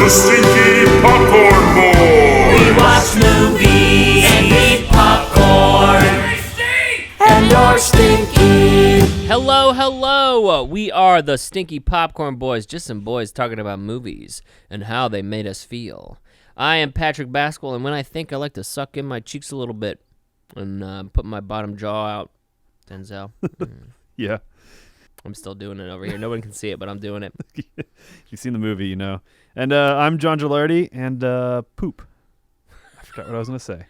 the Stinky Popcorn Boys. We watch movies and eat popcorn. And you're stinky. Hello. We are the Stinky Popcorn Boys, just some boys talking about movies and how they made us feel. I am Patrick Basquel, and when I think, I like to suck in my cheeks a little bit and put my bottom jaw out. Denzel. Yeah. I'm still doing it over here. No one can see it, but I'm doing it. You've seen the movie, you know. And I'm John Gilardi, and poop. I forgot what I was going to say.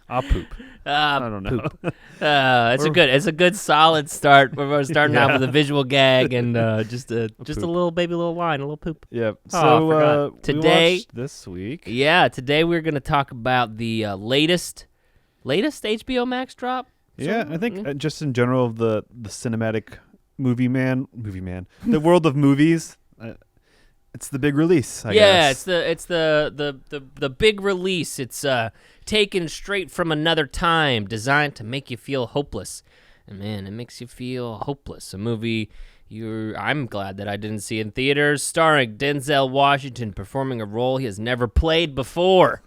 I'll poop. I don't know. Poop. It's a good solid start. We're starting out with a visual gag and just a little line, a little poop. Yep. So today, we watched this week. Yeah, today we're going to talk about the latest HBO Max drop. Yeah, I think just in general of the cinematic movie man, the world of movies. It's the big release, I guess. Yeah, it's the big release. It's taken straight from another time, designed to make you feel hopeless. And man, it makes you feel hopeless. A movie I'm glad that I didn't see in theaters, starring Denzel Washington performing a role he has never played before.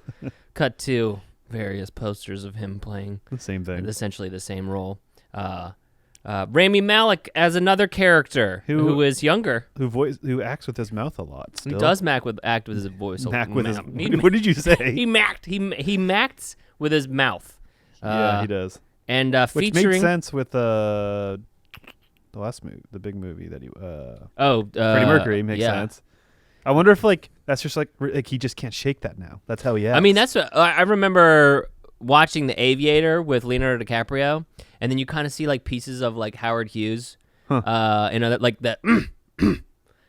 Cut to various posters of him playing the same thing, essentially the same role. Rami Malek as another character who is younger, who acts with his mouth a lot. Still. He does act with his voice. What did you say? He macked with his mouth. Yeah, he does. And which featuring makes sense with the last movie, the big movie that Freddie Mercury makes sense. I wonder if that's just like he just can't shake that now. That's how he acts. I mean, that's what I remember watching The Aviator with Leonardo DiCaprio, and then you kind of see pieces of Howard Hughes, in other that.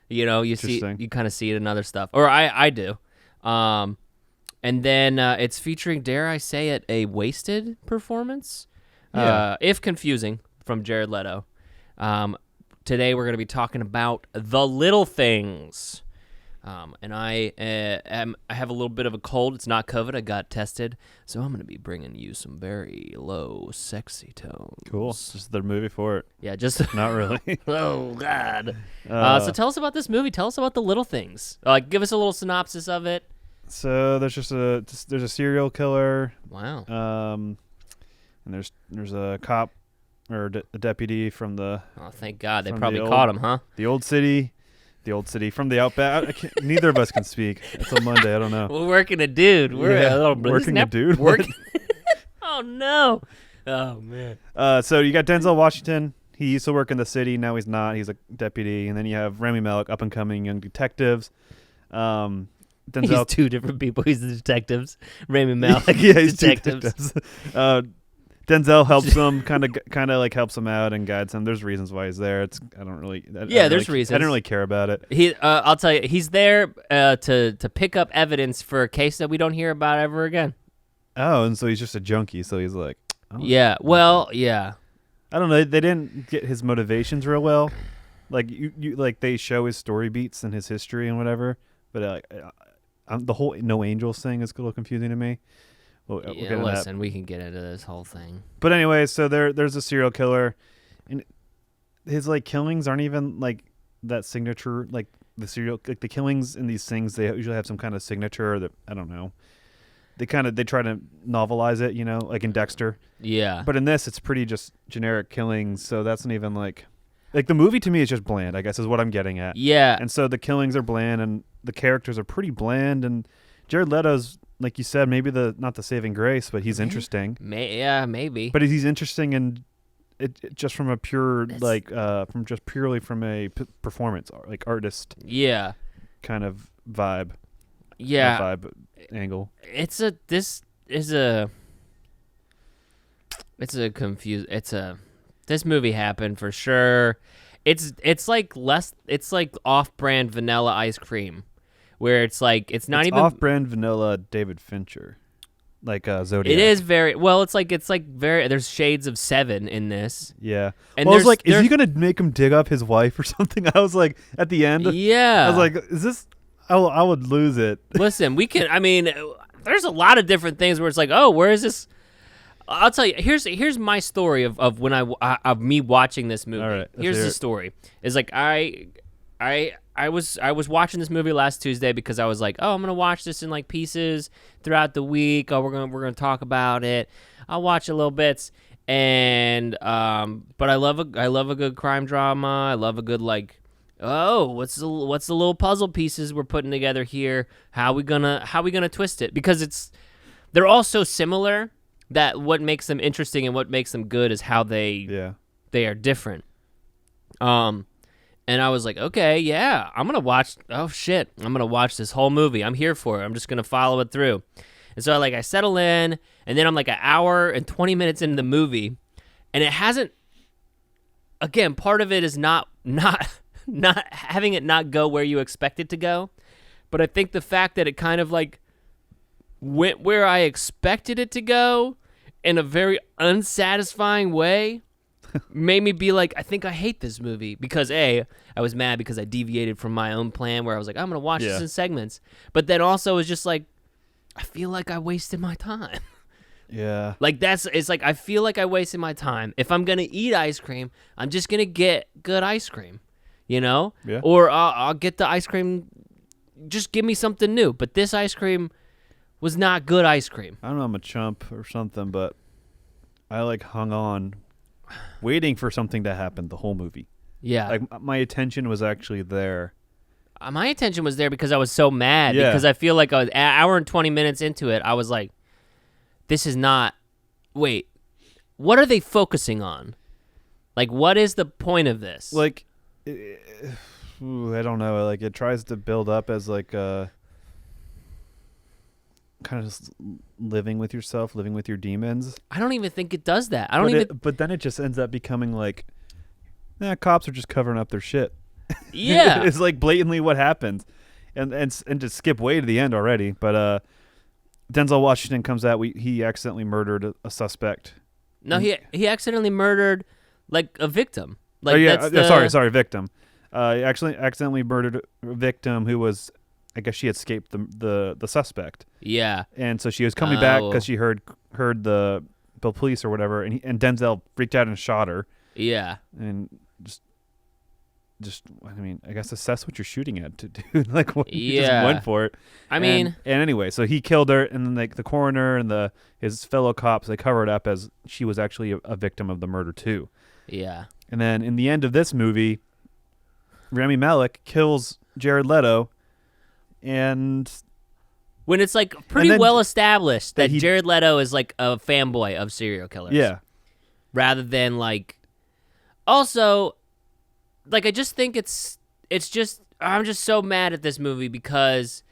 You kind of see it in other stuff, or I do. And then it's featuring, dare I say it, a wasted performance, if confusing, from Jared Leto. Today we're going to be talking about The Little Things. And I have a little bit of a cold. It's not COVID. I got tested. So I'm going to be bringing you some very low, sexy tones. Cool. Just the movie for it. Yeah, just... Not really. Oh, God. So tell us about this movie. Tell us about The Little Things. Give us a little synopsis of it. So there's there's a serial killer. Wow. And there's a cop or a deputy from the... Oh, thank God. They probably caught him, huh? The old city from the outback. Neither of us can speak. It's a Monday. I don't know. We're working a dude. Working a dude. Oh no. Oh man. So you got Denzel Washington. He used to work in the city. Now he's not. He's a deputy. And then you have Rami Malek, up and coming young detectives. Denzel. He's two different people. He's the detectives. Rami Malek. Yeah, he's detectives. Denzel helps him, kind of helps him out and guides him. There's reasons why he's there. There's reasons. I didn't really care about it. I'll tell you, he's there to pick up evidence for a case that we don't hear about ever again. Oh, and so he's just a junkie. So he's like, yeah. Well, yeah. I don't know. They didn't get his motivations real well. They show his story beats and his history and whatever. But the whole No Angels thing is a little confusing to me. Listen, we can get into this whole thing. But anyway, so there's a serial killer, and his killings aren't even that signature. The the killings in these things, they usually have some kind of signature that I don't know. They try to novelize it, like in Dexter. Yeah. But in this, it's pretty just generic killings. So that's not even the movie to me is just bland, I guess is what I'm getting at. Yeah. And so the killings are bland, and the characters are pretty bland, and Jared Leto's, like you said, maybe not the saving grace, but he's interesting. Maybe. But he's interesting, and it just from a pure purely from a performance artist. Yeah. Kind of vibe. Yeah. Vibe angle. This movie happened for sure. It's like off-brand vanilla ice cream. Where it's not even off-brand vanilla David Fincher, Zodiac. It is very well. It's very. There's shades of Seven in this. Yeah, and I was like, is he gonna make him dig up his wife or something? I was like, at the end. Yeah, I was like, is this? I would lose it. Listen, we can. I mean, there's a lot of different things where it's oh, where is this? I'll tell you. Here's my story of me watching this movie. All right, here's the story. It's I I was watching this movie last Tuesday because I was like, oh, I'm gonna watch this in like pieces throughout the week. Oh, we're gonna talk about it. I'll watch a little bits, and but I love a good crime drama. I love a good like, oh, what's the little puzzle pieces we're putting together here? How we gonna twist it? Because they're all so similar that what makes them interesting and what makes them good is how they are different. And I was like, okay, yeah, I'm going to watch this whole movie. I'm here for it. I'm just going to follow it through. And so I settle in, and then I'm like an hour and 20 minutes into the movie, and it hasn't, again, part of it is not having it not go where you expect it to go. But I think the fact that it kind of like went where I expected it to go in a very unsatisfying way made me be like, I think I hate this movie because I was mad because I deviated from my own plan where I was like, I'm going to watch this in segments. But then also it was just like, I feel like I wasted my time. Yeah. Like it's like, I feel like I wasted my time. If I'm going to eat ice cream, I'm just going to get good ice cream, you know? Yeah. Or I'll get the ice cream, just give me something new. But this ice cream was not good ice cream. I don't know, I'm a chump or something, but I like hung on waiting for something to happen the whole movie. Yeah. Like my attention was actually there. My attention was there because I was so mad Yeah. because I feel like I was an hour and 20 minutes into it. I was like, this is not, wait, what are they focusing on? Like, what is the point of this? Like, I don't know. Like it tries to build up as like kind of just living with yourself, living with your demons. I don't even think it does that. I don't even. But then it just ends up becoming like, cops are just covering up their shit. Yeah, It's like blatantly what happens, and to skip way to the end already. But Denzel Washington comes out. He accidentally murdered a suspect. No, he accidentally murdered like a victim. Like, oh yeah, that's sorry, victim. He actually accidentally murdered a victim who was, I guess she escaped the suspect. Yeah, And so she was coming back because she heard the police or whatever, and Denzel freaked out and shot her. yeah. And just I mean, I guess assess what you're shooting at, to do. Like, he just went for it. I mean, and anyway, so he killed her, and then like the coroner and his fellow cops, they cover it up as she was actually a victim of the murder too. yeah. And then in the end of this movie, Rami Malek kills Jared Leto, and When it's like pretty then well established that he- Jared Leto is like a fanboy of serial killers. yeah, Rather than like, also, like I just think it's just I'm just so mad at this movie because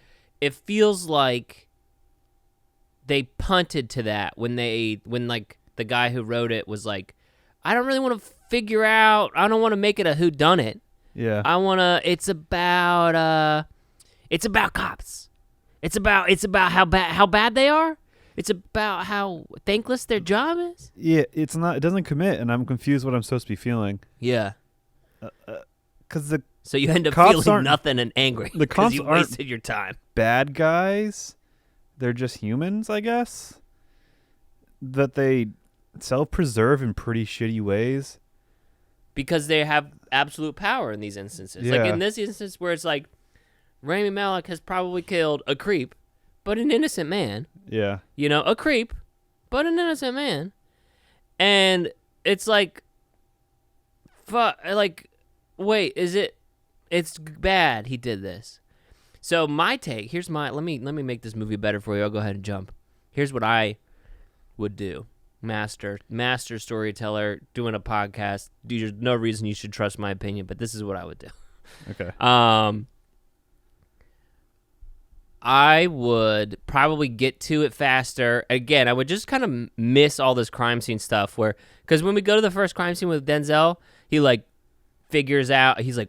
it feels like they punted to that when like the guy who wrote it was like, I don't really want to figure out, I don't want to make it a whodunit. yeah. It's about cops. It's about how bad they are. It's about how thankless their job is. Yeah, it's not. It doesn't commit, and I'm confused what I'm supposed to be feeling. Yeah. Because the So you end up cops feeling aren't- nothing and angry the because cops you aren't- wasted your time. bad guys, they're just humans, I guess. That they self-preserve in pretty shitty ways. Because they have absolute power in these instances. Like Yeah. in this instance where it's like, Rami Malek has probably killed a creep, but an innocent man. Yeah. You know, a creep, but an innocent man. And it's like, wait, it's bad he did this. So my take, let me make this movie better for you. I'll go ahead and jump. Here's what I would do. Master storyteller, doing a podcast. There's no reason you should trust my opinion, but this is what I would do. Okay. I would probably get to it faster. Again, I would just kind of miss all this crime scene stuff because when we go to the first crime scene with Denzel, he like figures out, he's like,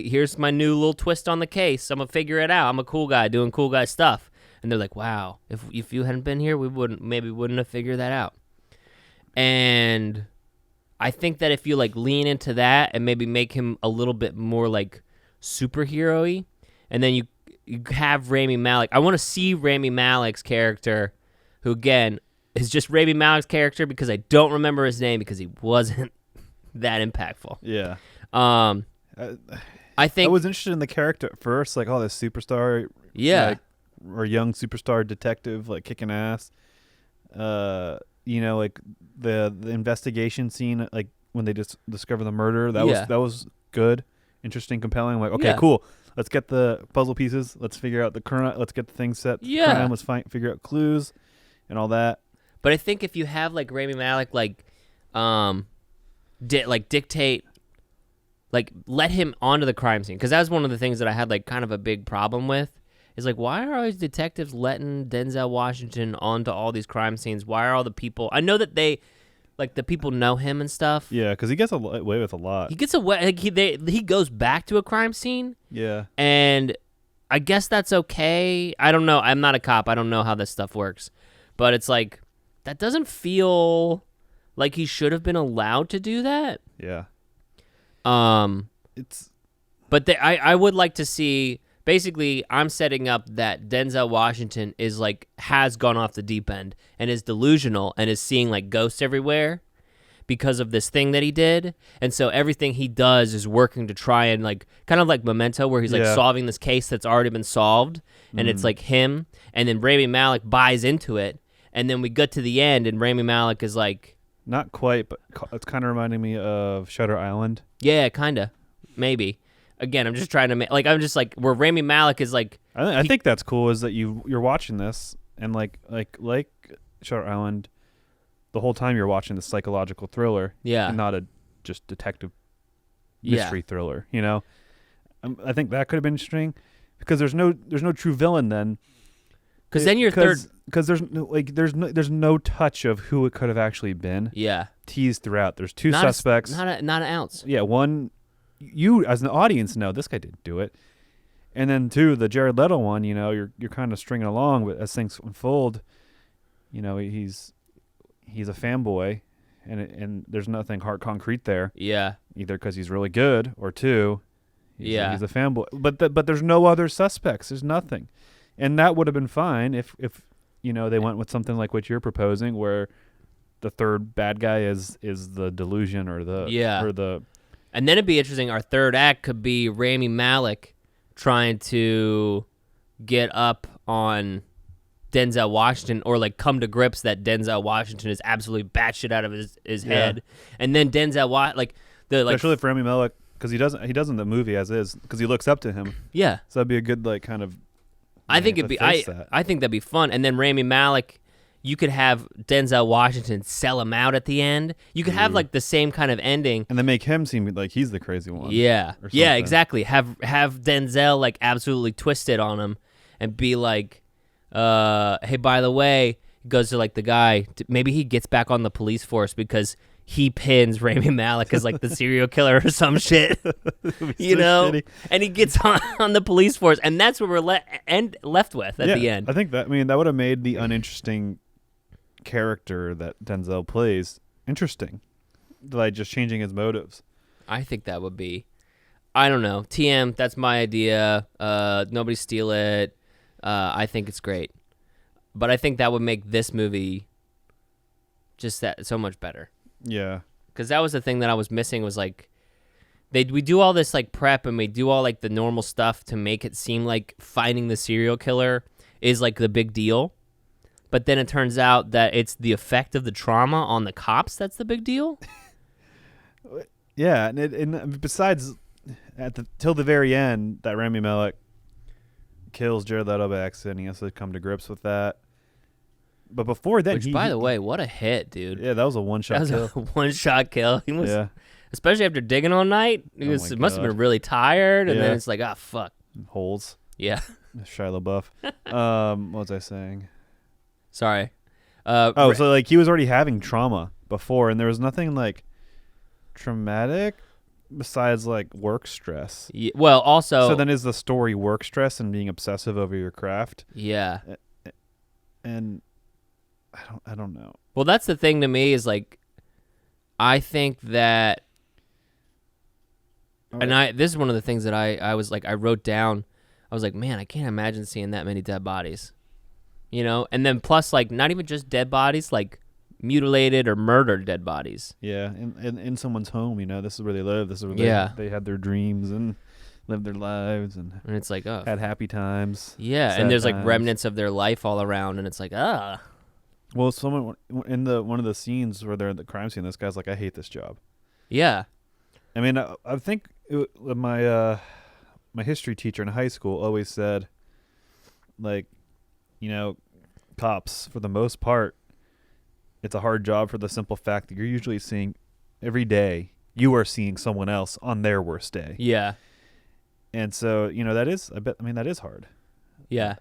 here's my new little twist on the case. I'm gonna figure it out. I'm a cool guy doing cool guy stuff. And they're like, wow, if you hadn't been here, we wouldn't have figured that out. And I think that if you like lean into that and maybe make him a little bit more like superhero-y, and then you have Rami Malek. I want to see Rami Malek's character, who again is just Rami Malek's character because I don't remember his name because he wasn't that impactful. Yeah. I think I was interested in the character at first, like, oh, this superstar, like, or young superstar detective, like kicking ass. Like the investigation scene, like when they just discover the murder, that was good, interesting, compelling. I'm like, okay, cool. Let's get the puzzle pieces. Let's figure out the crime. Let's get the things set. Yeah. Crime. Let's figure out clues and all that. But I think if you have like Rami Malek, dictate, like let him onto the crime scene, because that was one of the things that I had like kind of a big problem with. Is like, why are all these detectives letting Denzel Washington onto all these crime scenes? Why are all the people? I know that they, like, the people know him and stuff. Yeah, because he gets away with a lot. He gets away. Like, he goes back to a crime scene. Yeah. And I guess that's okay. I don't know. I'm not a cop. I don't know how this stuff works. But it's like, that doesn't feel like he should have been allowed to do that. Yeah. But I would like to see. Basically, I'm setting up that Denzel Washington is like has gone off the deep end and is delusional and is seeing like ghosts everywhere because of this thing that he did. And so everything he does is working to try and like kind of like Memento, where he's like solving this case that's already been solved, and it's like him. And then Rami Malek buys into it, and then we get to the end, and Rami Malek is like, not quite, but it's kind of reminding me of Shutter Island. Yeah, kind of, maybe. Again, I'm just trying to make, like, I'm just like, where Rami Malek is like, I think that's cool is that you're watching this, and like Shutter Island, the whole time you're watching the psychological thriller, and not a just detective mystery thriller. I think that could have been interesting, because there's no true villain then. Because then your because there's no touch of who it could have actually been. Yeah, teased throughout. There's two suspects. Not an ounce. Yeah, one. You as an audience know this guy didn't do it, and then two, the Jared Leto one, you're kind of stringing along, but as things unfold, he's a fanboy, and there's nothing hard concrete there. Yeah, either because he's really good, or two, he's a fanboy. But there's no other suspects. There's nothing, and that would have been fine if they went with something like what you're proposing, where the third bad guy is the delusion or the. And then it'd be interesting. Our third act could be Rami Malek trying to get up on Denzel Washington, or like come to grips that Denzel Washington is absolutely batshit out of his head, and then Denzel especially for Rami Malek, because he doesn't the movie as is, because he looks up to him. Yeah, so that'd be a good like kind of. I think it'd be. I think that'd be fun, and then Rami Malek. You could have Denzel Washington sell him out at the end. You could have like the same kind of ending, and then make him seem like he's the crazy one. Yeah, yeah, exactly. Have Denzel like absolutely twisted on him, and be like, "Hey, by the way," goes to like the guy. Maybe he gets back on the police force because he pins Rami Malek as like the serial killer or some shit, Shitty. And he gets on the police force, and that's what we're left with at the end. I think that would have made the uninteresting character that Denzel plays interesting, like just changing his motives. I think that would be, I don't know, TM, that's my idea. Nobody steal it. I think it's great, but I think that would make this movie just that so much better. Yeah, because that was the thing that I was missing, was like we do all this like prep, and we do all like the normal stuff to make it seem like finding the serial killer is like the big deal. But then it turns out that it's the effect of the trauma on the cops that's the big deal. Yeah, and besides, till the very end, that Rami Malek kills Jared Leto by accident. He has to come to grips with that. But before then, by the way, what a hit, dude! Yeah, that was a one-shot kill. That was a one-shot kill. He was, especially after digging all night. He must have been really tired, and then it's like, fuck, holes. Yeah, Shia LaBeouf. What was I saying? Sorry. So like he was already having trauma before, and there was nothing like traumatic besides like work stress. Yeah, well, also, so then is the story work stress and being obsessive over your craft? Yeah. And I don't know. Well, that's the thing to me, is like, I think that, and this is one of the things that I was like, I wrote down. I was like, man, I can't imagine seeing that many dead bodies. And then plus, like, not even just dead bodies, like mutilated or murdered dead bodies. Yeah, in someone's home, this is where they live. This is where they had their dreams and lived their lives and it's like, oh, had happy times. yeah, sad and there's like times. remnants of their life all around, and it's like, ah, Well, someone in one of the scenes where they're at the crime scene, this guy's like, "I hate this job." yeah, I mean, I think my my history teacher in high school always said, like, cops for the most part, it's a hard job for the simple fact that you're usually seeing every day. You are seeing someone else on their worst day. yeah, And so, that is, that is hard. yeah.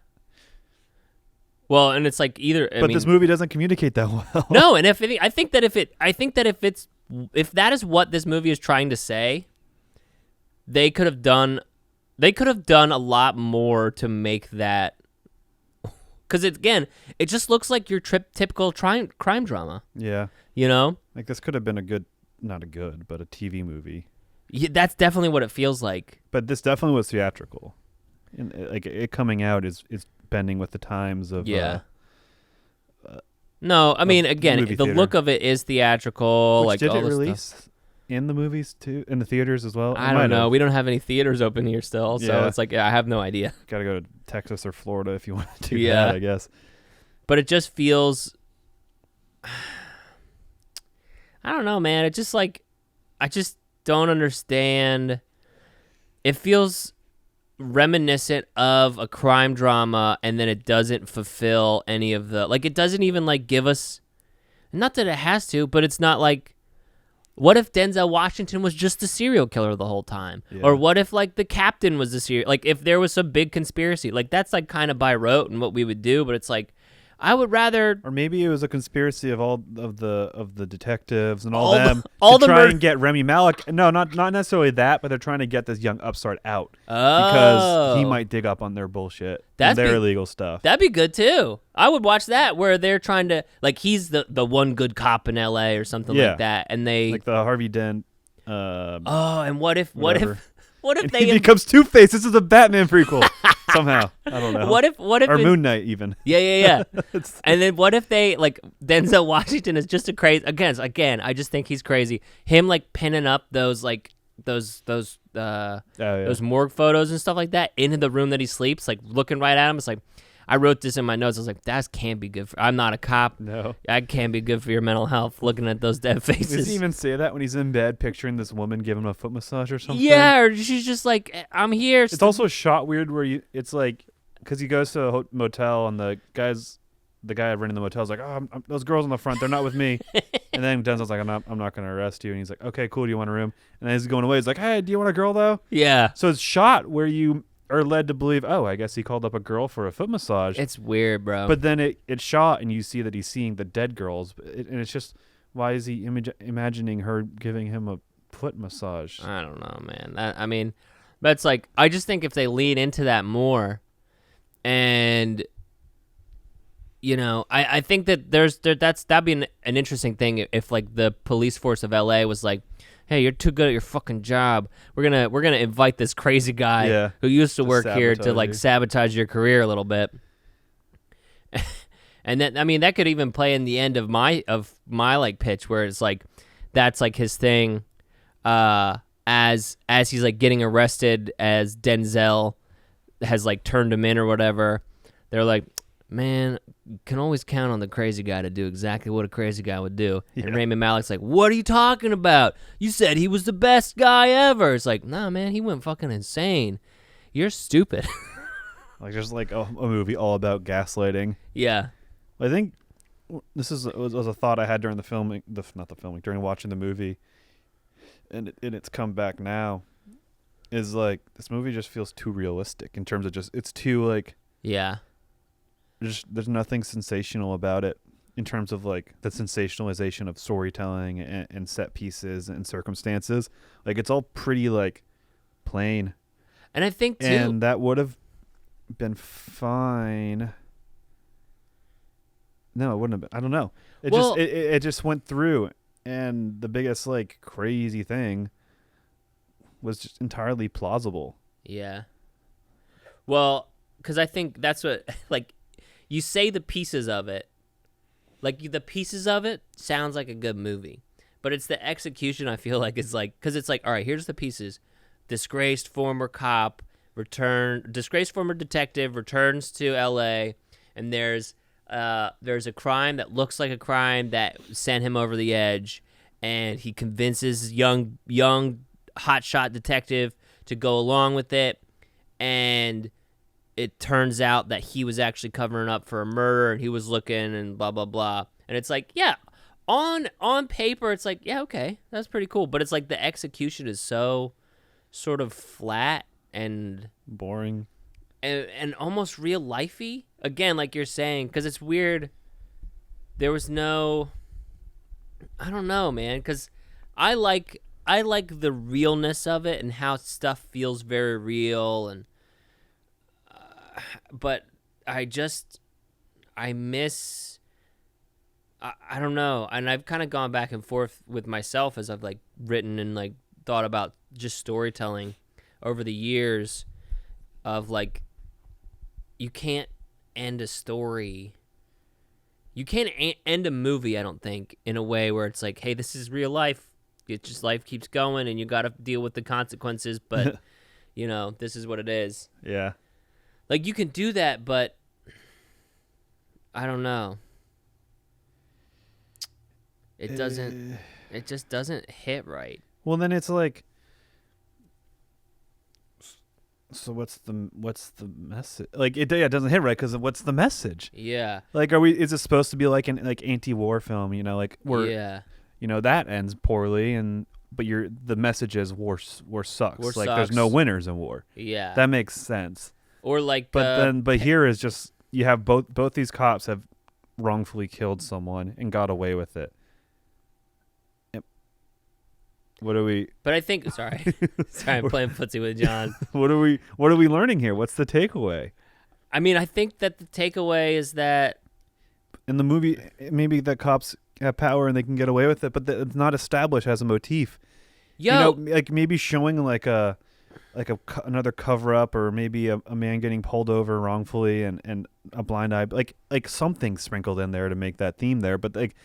Well, and it's like either, But this movie doesn't communicate that well. no, and I think that if that is what this movie is trying to say, they could have done a lot more to make that, because again, it just looks like your typical crime drama. Yeah. Like this could have been not a good, but a TV movie. Yeah, that's definitely what it feels like. But this definitely was theatrical. And like it coming out is bending with the times of Yeah. No, I mean, again, movie the theater. look of it is theatrical. Which like did all it this release stuff. in the movies too, in the theaters as well? I don't know. We don't have any theaters open here still, so Yeah. it's like I have no idea. Got to go to Texas or Florida if you want to do Yeah. that, I guess. But it just feels, I don't know, man. It just like, I just don't understand. It feels reminiscent of a crime drama, and then it doesn't fulfill any of the, like, it doesn't even like give us, not that it has to, but it's not like, what if Denzel Washington was just the serial killer the whole time? Yeah. Or what if like the captain was the serial, like if there was some big conspiracy, like that's like kind of by rote and what we would do, but it's like, I would rather, Or maybe it was a conspiracy of all of the detectives and All all the- them all to the try mur- and get Remy Malek. No, not necessarily that, but they're trying to get this young upstart out oh, because he might dig up on their bullshit, That's and their be- illegal stuff. That'd be good too. I would watch that where they're trying to, like, he's the one good cop in LA or something Yeah. like that, and they Like the Harvey Dent. oh, and what if whatever. what if And they he becomes Two-Face. This is a Batman prequel somehow. I don't know. what if or it- Moon Knight even. yeah and then what if they, like, Denzel Washington is just a crazy, again I just think he's crazy, him like pinning up those like those morgue photos and stuff like that into the room that he sleeps, like looking right at him. It's like, I wrote this in my notes. I was like, that can't be good for, I'm not a cop. No. That can't be good for your mental health, looking at those dead faces. Does he even say that when he's in bed picturing this woman giving him a foot massage or something? Yeah, or she's just like, I'm here. It's also shot weird where it's like, because he goes to a motel and the guy running the motel is like, oh, those girls on the front, they're not with me. And then Denzel's like, I'm not going to arrest you. And he's like, okay, cool. Do you want a room? And then as he's going away, he's like, hey, do you want a girl though? Yeah. So it's shot where you are led to believe, oh, I guess he called up a girl for a foot massage. It's weird, bro. But then it's shot and you see that he's seeing the dead girls. And it's just, why is he imagining her giving him a foot massage? I don't know, man. I mean, but it's like, I just think if they lean into that more, and I think that that'd be an interesting thing if like the police force of LA was like, hey, you're too good at your fucking job. We're gonna invite this crazy guy who used to work here to like sabotage your career a little bit. And then, I mean, that could even play in the end of my like pitch where it's like, that's like his thing, as he's like getting arrested, as Denzel has like turned him in or whatever. They're like, man, you can always count on the crazy guy to do exactly what a crazy guy would do. Yeah. And Rami Malek's like, what are you talking about? You said he was the best guy ever. It's like, nah, man, he went fucking insane. You're stupid. Like there's like a movie all about gaslighting. Yeah. I think this was a thought I had during the filming, during watching the movie, and it's come back now. Is like this movie just feels too realistic in terms of it's too like, Yeah. there's nothing sensational about it in terms of like the sensationalization of storytelling and set pieces and circumstances. Like it's all pretty like plain, And I think too. and that would have been fine. No, it wouldn't have been. I don't know. It just went through, and the biggest like crazy thing was just entirely plausible. Yeah. Well, because I think that's what, like, you say the pieces of it, like the pieces of it sounds like a good movie, but it's the execution I feel like is like, because it's like, all right, here's the pieces. disgraced former detective returns to L.A. and there's a crime that looks like a crime that sent him over the edge, and he convinces young hotshot detective to go along with it, and it turns out that he was actually covering up for a murder, and he was looking and blah blah blah, and it's like, yeah, on paper it's like, yeah, okay, that's pretty cool, but it's like the execution is so sort of flat and boring and almost real lifey. Again, like you're saying, because it's weird. There was no, I don't know, man, because I like the realness of it and how stuff feels very real, and but I miss. I don't know, and I've kind of gone back and forth with myself as I've like written and like thought about just storytelling over the years of like, you can't end a story. You can't end a movie, I don't think, in a way where it's like, hey, this is real life. It's just life keeps going and you got to deal with the consequences, but you know, this is what it is. Yeah. Like, you can do that, but I don't know. It just doesn't hit right. Well, then it's like, so what's the message? Like, it doesn't hit right because what's the message? Yeah. Like, is it supposed to be like an anti-war film? You know, like where you know that ends poorly, but the message is war sucks. War like, sucks. there's no winners in war. Yeah. That makes sense. Or like, but here is just, you have both these cops have wrongfully killed someone and got away with it. What are we? But I think sorry, I'm playing footsie with John. What are we learning here? What's the takeaway? I mean, I think that the takeaway is that in the movie, maybe the cops have power and they can get away with it, but it's not established as a motif. You know, like maybe showing another cover up, or maybe a man getting pulled over wrongfully and a blind eye, like something sprinkled in there to make that theme there, but like,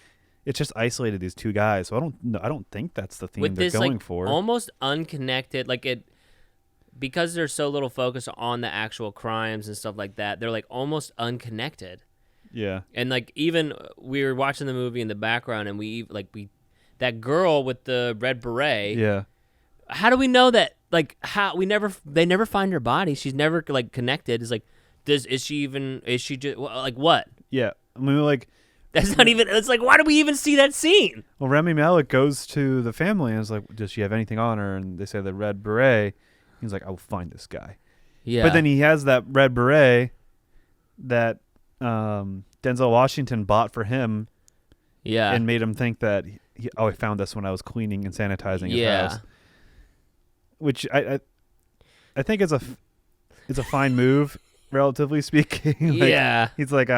it's just isolated these two guys, so I don't think that's the theme they're going for. Almost unconnected, like it, because there's so little focus on the actual crimes and stuff like that. They're like almost unconnected. Yeah. And like, even we were watching the movie in the background, and we that girl with the red beret. Yeah. How do we know that? Like, they never find her body. She's never like connected. It's like, is she just like what? Yeah. I mean, like, that's not even, it's like, why do we even see that scene? Well, Rami Malek goes to the family and is like, does she have anything on her? And they say the red beret. He's like, I will find this guy. Yeah. But then he has that red beret that Denzel Washington bought for him. Yeah. And made him think that, I found this when I was cleaning and sanitizing his house. Which I think is a fine move, relatively speaking. Like, yeah. He's like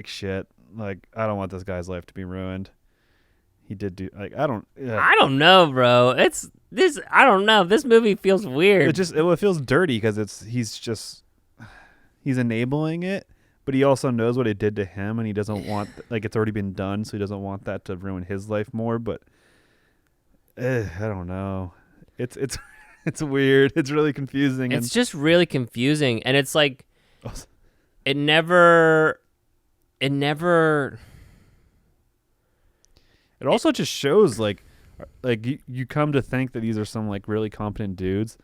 shit. Like, I don't want this guy's life to be ruined. He did do, like, I don't know, bro. It's this. I don't know. This movie feels weird. It feels dirty because he's enabling it, but he also knows what it did to him, and he doesn't want, like, it's already been done, so he doesn't want that to ruin his life more. But I don't know. It's weird. It's really confusing. It's just really confusing, and it's like it never. It also just shows like you come to think that these are some like really competent dudes,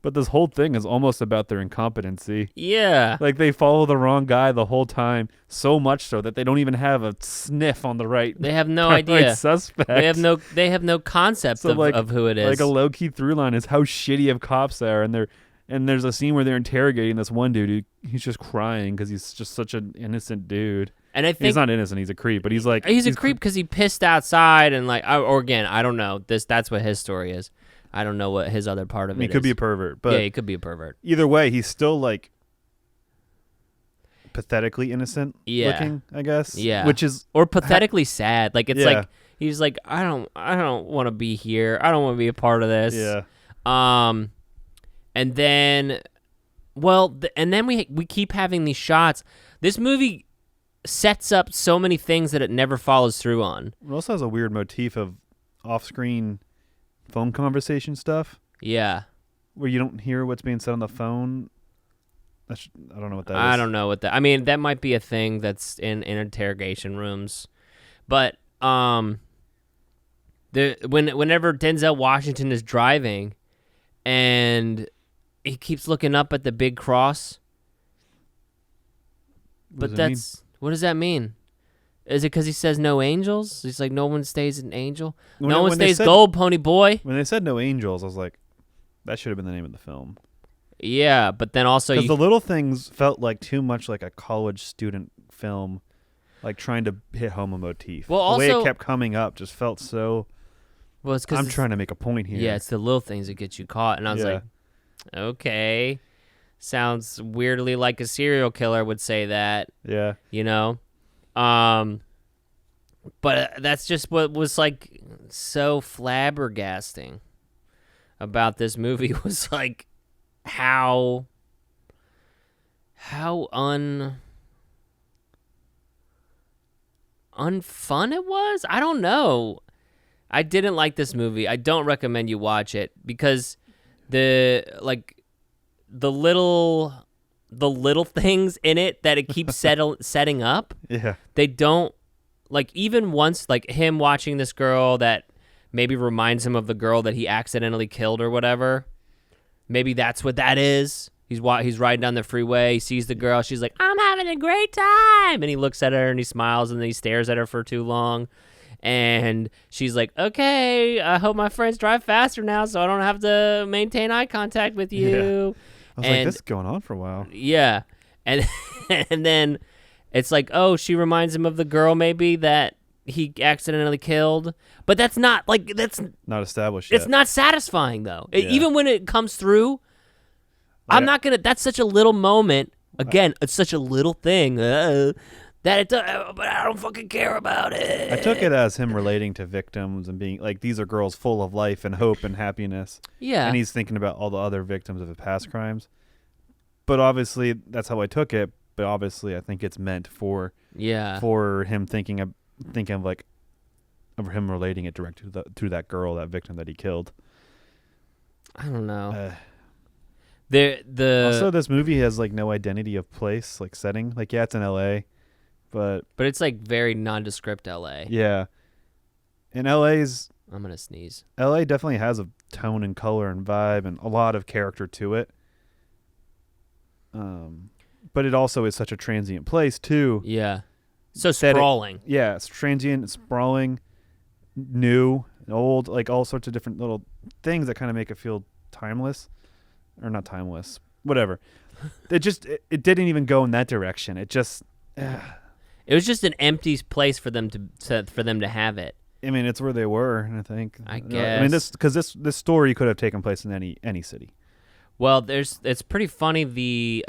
but this whole thing is almost about their incompetency. Yeah. Like, they follow the wrong guy the whole time, so much so that they don't even have a sniff on the right. They have no idea. Right suspect. They have no concept of who it is. Like, a low key through line is how shitty of cops are, and there's a scene where they're interrogating this one dude he's just crying because he's just such an innocent dude. And I think he's not innocent; he's a creep. But he's a creep because he pissed outside, and like, or again, I don't know. That's what his story is. I don't know what his other part of it is. He could be a pervert, but yeah, he could be a pervert. Either way, he's still like pathetically innocent looking, I guess. Yeah, which is or pathetically sad. Like, it's like he's like, I don't want to be here. I don't want to be a part of this. Yeah. And then, we keep having these shots. This movie sets up so many things that it never follows through on. It also has a weird motif of off-screen phone conversation stuff. Yeah. where you don't hear what's being said on the phone. I don't know what that is. I don't know what that. I mean, that might be a thing that's in interrogation rooms, but whenever Denzel Washington is driving, and he keeps looking up at the big cross. What does that mean? Is it because he says no angels? He's like, no one stays an angel. No one stays gold, pony boy. When they said no angels, I was like, that should have been the name of the film. Yeah, but then also because the little things felt like too much like a college student film, like trying to hit home a motif. Well, the way also, it kept coming up just felt so. Well, it's because I'm trying to make a point here. Yeah, it's the little things that get you caught, and I was like, okay, sounds weirdly like a serial killer would say that. Yeah, you know, but that's just what was like so flabbergasting about this movie was like how unfun it was. I don't know. I didn't like this movie. I don't recommend you watch it because the little things in it that it keeps setting up. Yeah. They don't like even once like him watching this girl that maybe reminds him of the girl that he accidentally killed or whatever. Maybe that's what that is. He's riding down the freeway. He sees the girl. She's like, "I'm having a great time," and he looks at her and he smiles and then he stares at her for too long. And she's like, "Okay, I hope my friends drive faster now so I don't have to maintain eye contact with you." Yeah. I was like, this is going on for a while. Yeah. And and then it's like, oh, she reminds him of the girl maybe that he accidentally killed. But that's not not established yet. It's not satisfying though. Even when it comes through, I'm not going to that's such a little moment. Again, it's such a little thing. But I don't fucking care about it. I took it as him relating to victims and being like, these are girls full of life and hope and happiness. Yeah. And he's thinking about all the other victims of the past crimes. But obviously, that's how I took it. But obviously, I think it's meant for him thinking of like of him relating it directly to that girl, that victim that he killed. I don't know. Also, this movie has like no identity of place, like setting. Like, yeah, it's in L.A., but it's like very nondescript L.A. Yeah. And L.A.'s... I'm going to sneeze. L.A. definitely has a tone and color and vibe and a lot of character to it. But it also is such a transient place, too. Yeah. So sprawling. Yeah, it's transient, it's sprawling, new, old, like all sorts of different little things that kind of make it feel timeless. Or not timeless. Whatever. It didn't even go in that direction. It just... It was just an empty place for them to have it. I mean, it's where they were, I think. I guess. I mean, this story could have taken place in any city. Well, it's pretty funny. This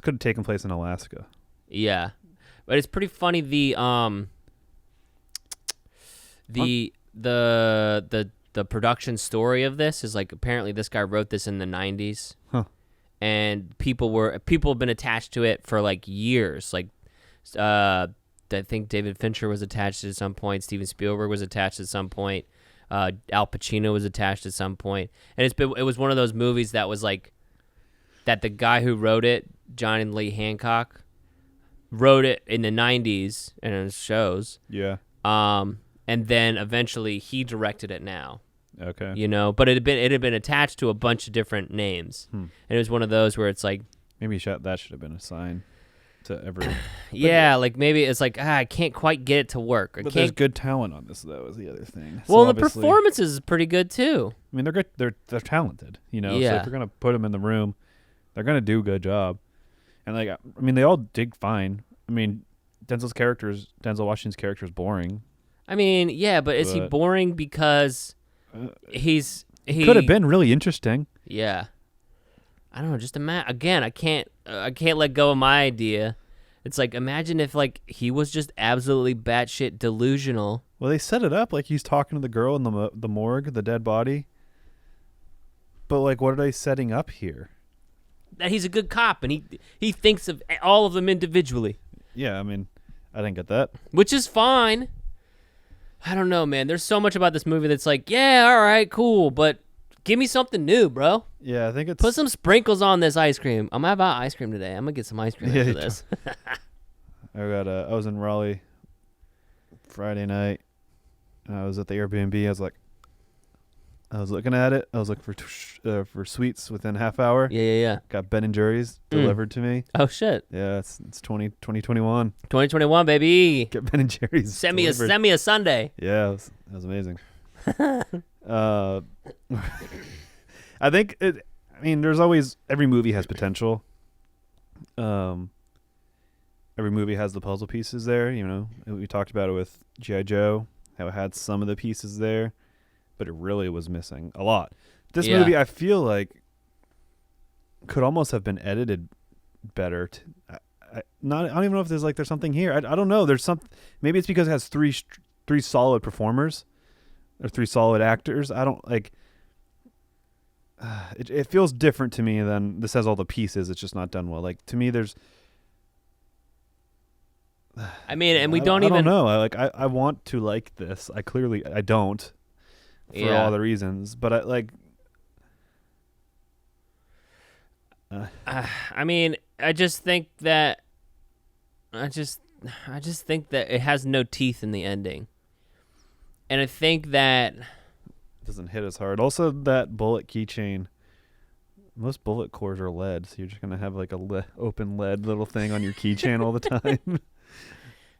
could have taken place in Alaska. Yeah, but it's pretty funny. The production story of this is like apparently this guy wrote this in the 90s. Huh. And people have been attached to it for like years. Like, I think David Fincher was attached at some point. Steven Spielberg was attached at some point. Al Pacino was attached at some point. And it was one of those movies that was like that the guy who wrote it, John Lee Hancock, wrote it in the 90s and it shows. Yeah. And then eventually he directed it now. Okay. You know, but it had been attached to a bunch of different names, and it was one of those where it's like maybe that should have been a sign to everyone. Yeah, like maybe it's like I can't quite get it to work. There's good talent on this though. Is the other thing. Well, the performance is pretty good too. I mean, they're good. They're talented. You know, yeah. So if you're gonna put them in the room, they're gonna do a good job. And like, I mean, they all did fine. I mean, Denzel Washington's character is boring. I mean, yeah, but is he boring because he could have been really interesting. Yeah, I don't know. Just imagine again. I can't let go of my idea. It's like imagine if like he was just absolutely batshit delusional. Well, they set it up like he's talking to the girl in the morgue, the dead body. But like, what are they setting up here? That he's a good cop and he thinks of all of them individually. Yeah, I mean, I didn't get that. Which is fine. I don't know, man. There's so much about this movie that's like, yeah, all right, cool, but Give me something new, bro. Yeah, I think it's Put some sprinkles on this ice cream. I'm gonna buy ice cream today. I'm gonna get some ice cream after this. I was in Raleigh Friday night. I was at the Airbnb. I was looking at it. I was looking for sweets within half hour. Yeah. Got Ben and Jerry's delivered to me. Oh shit. Yeah, it's 2021. 2021, baby. Get Ben and Jerry's. Send me a Sunday. Yeah, that was amazing. I think there's always, every movie has potential. Every movie has the puzzle pieces there. We talked about it with G.I. Joe, how it had some of the pieces there, but it really was missing a lot. This movie, I feel like, could almost have been edited better. I don't even know if there's something here. I don't know. There's some. Maybe it's because it has three solid performers, or three solid actors. I don't like. It feels different to me than this has all the pieces. It's just not done well. Like, to me, there's. And we I don't don't know. I want to like this. I don't. For all the reasons, but I just think that it has no teeth in the ending, and I think that doesn't hit as hard. Also, that bullet keychain. Most bullet cores are lead, so you're just gonna have like a open lead little thing on your keychain all the time.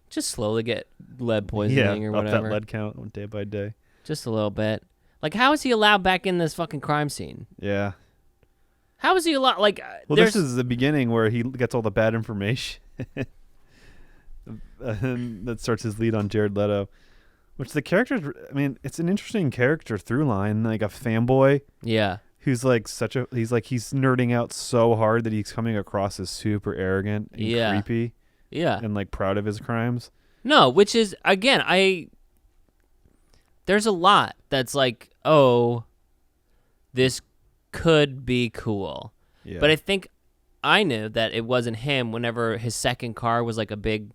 Just slowly get lead poisoning or whatever. Up that lead count day by day. Just a little bit. Like, how is he allowed back in this fucking crime scene? Yeah. How is he allowed? Like, this is the beginning where he gets all the bad information. And that starts his lead on Jared Leto, which the character. It's an interesting character through line, like a fanboy. Yeah. Who's like he's nerding out so hard that he's coming across as super arrogant and creepy. Yeah. And like proud of his crimes. No, which is, again, there's a lot that's like, oh, this could be cool. Yeah. But I think I knew that it wasn't him whenever his second car was like a big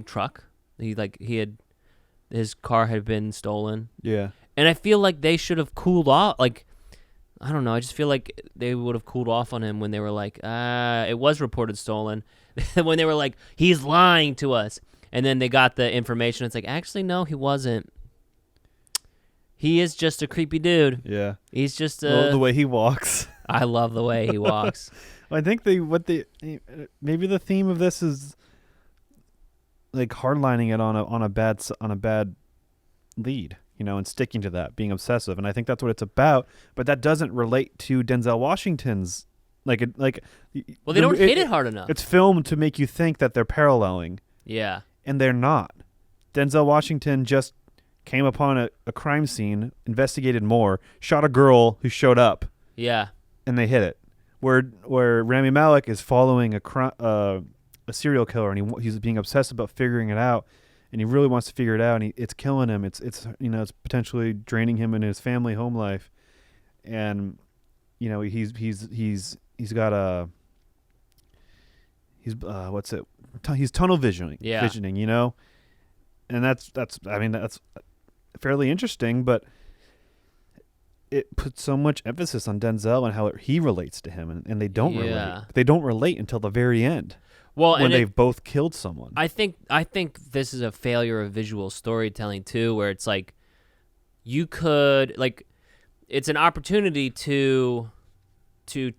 truck. His car had been stolen. Yeah. And I feel like they should have cooled off. Like, I don't know. I just feel like they would have cooled off on him when they were like, it was reported stolen. When they were like, he's lying to us. And then they got the information. It's like, actually, no, he wasn't. He is just a creepy dude. Yeah. He's just the way he walks. I love the way he walks. I think maybe the theme of this is like hardlining it on a bad lead, and sticking to that, being obsessive. And I think that's what it's about, but that doesn't relate to Denzel Washington's well, they don't hit it hard enough. It's filmed to make you think that they're paralleling. Yeah. And they're not. Denzel Washington just came upon a crime scene, investigated more, shot a girl who showed up. Yeah. And they hit it. Where Rami Malek is following a serial killer, and he's being obsessed about figuring it out, and he really wants to figure it out, and it's killing him. It's potentially draining him in his family home life, and he's tunnel visioning. Yeah. Visioning, and that's fairly interesting, but it puts so much emphasis on Denzel and how he relates to him, and they don't relate. They don't relate until the very end. Well, when they've both killed someone. I think this is a failure of visual storytelling too, where it's like you could it's an opportunity to do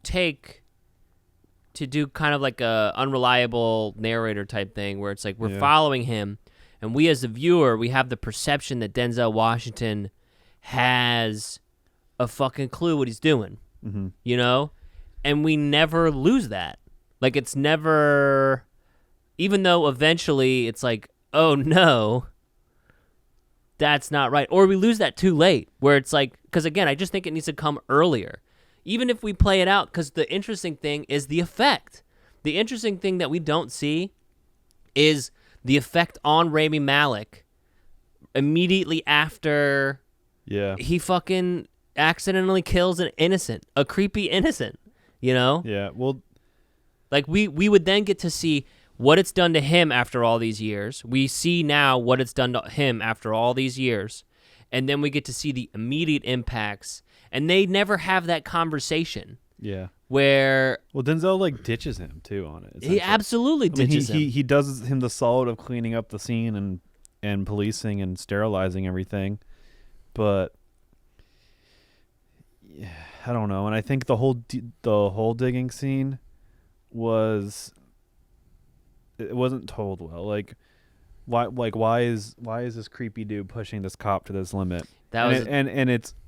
kind of like a unreliable narrator type thing, where it's like we're following him, and we as the viewer, we have the perception that Denzel Washington has a fucking clue what he's doing, and we never lose that. Like, it's never, even though eventually it's like, oh no, that's not right. Or we lose that too late, where it's like, because again, I just think it needs to come earlier. Even if we play it out, because the interesting thing is the effect. The interesting thing that we don't see is the effect on Rami Malek immediately after he fucking accidentally kills an innocent, a creepy innocent, Yeah, well... Like, we would then get to see what it's done to him after all these years. We see now what it's done to him after all these years. And then we get to see the immediate impacts. and they never have that conversation. Yeah. Where Well, Denzel like ditches him too on it. he absolutely I mean, ditches him. he does him the solid of cleaning up the scene and policing and sterilizing everything, but yeah, I don't know. And I think the whole digging scene it wasn't told well. Like why is this creepy dude pushing this cop to this limit?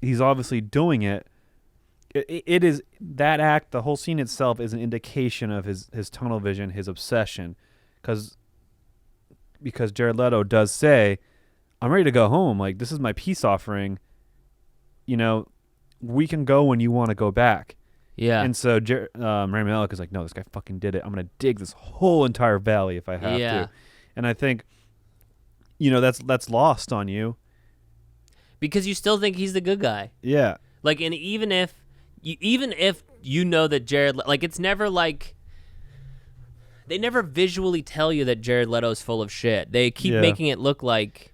He's obviously doing it. It is that act. The whole scene itself is an indication of his tunnel vision, his obsession, because Jared Leto does say, "I'm ready to go home. Like, this is my peace offering. You know, we can go when you want to go back." Yeah. And so Rami Malek is like, "No, this guy fucking did it. I'm gonna dig this whole entire valley if I have to." And I think, that's lost on you because you still think he's the good guy. Yeah. Like, and even if you know that Jared, like, it's never like they never visually tell you that Jared Leto's full of shit. They keep making it look like.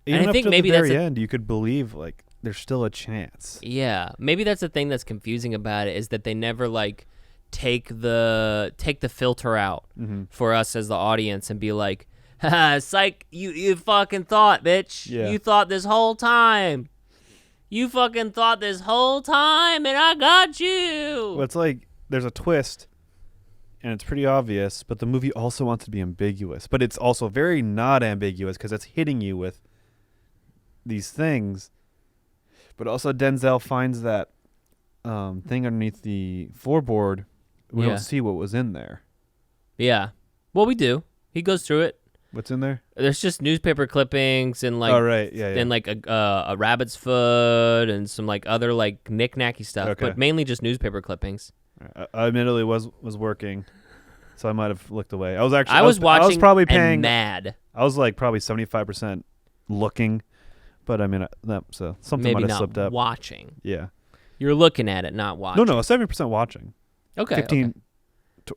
Even and I up think to maybe the very that's end, you could believe like there's still a chance. Yeah, maybe that's the thing that's confusing about it is that they never like take the filter out for us as the audience and be like, "Ha, psych, you fucking thought, bitch. Yeah. You thought this whole time. You fucking thought this whole time, and I got you." Well, it's like there's a twist, and it's pretty obvious, but the movie also wants to be ambiguous. But it's also very not ambiguous because it's hitting you with these things. But also Denzel finds that thing underneath the floorboard. We don't see what was in there. Yeah. Well, we do. He goes through it. What's in there? There's just newspaper clippings and like, oh right, yeah, and like a rabbit's foot and some like other like knick-knacky stuff, Okay. but mainly just newspaper clippings. I admittedly was working, so I might have looked away. I was watching. I was probably paying. And mad. I was like probably 75% looking, but I mean, so something Maybe might have not slipped up. watching. Yeah. You're looking at it, not watching. No, 70% watching. Okay. 15,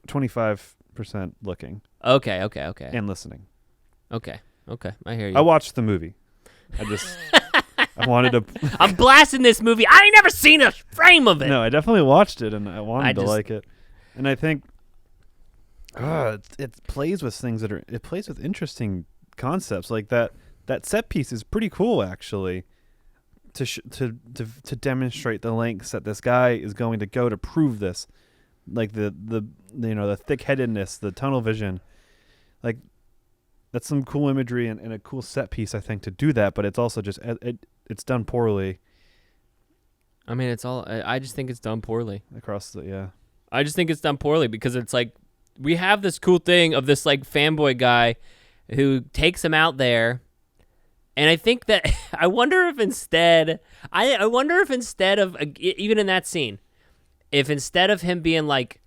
25% looking. Okay. And listening. Okay. I hear you. I watched the movie. I wanted to. I'm blasting this movie. I ain't never seen a frame of it. No, I definitely watched it, and I wanted to like it. And I think, it plays with things it plays with interesting concepts like that. That set piece is pretty cool, actually, to demonstrate the lengths that this guy is going to go to prove this, like the thick-headedness, the tunnel vision, like. That's some cool imagery and a cool set piece, I think, to do that. But it's also just it's done poorly. I mean, I just think it's done poorly. I just think it's done poorly because it's like we have this cool thing of this like fanboy guy who takes him out there, and I think that I wonder if instead of even in that scene, if instead of him being like,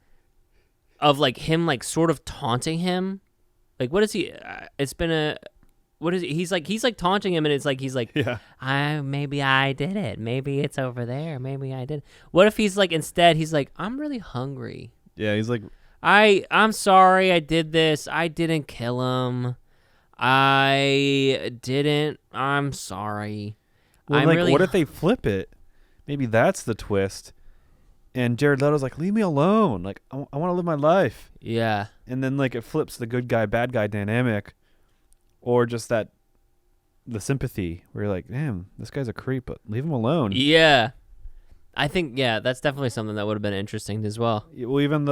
of like him like sort of taunting him. Like, what is he? What is he? He's like taunting him, and it's like he's like, yeah. Maybe I did it. Maybe it's over there. Maybe I did. What if he's like instead? He's like, I'm really hungry. Yeah, he's like, I'm sorry, I did this. I didn't kill him. I didn't. I'm sorry. Well, like, what if they flip it? Maybe that's the twist. And Jared Leto's like, leave me alone. Like, I want to live my life. Yeah. And then, like, it flips the good guy, bad guy dynamic. Or just the sympathy where you're like, damn, this guy's a creep, but leave him alone. Yeah. I think, that's definitely something that would have been interesting as well. Well, even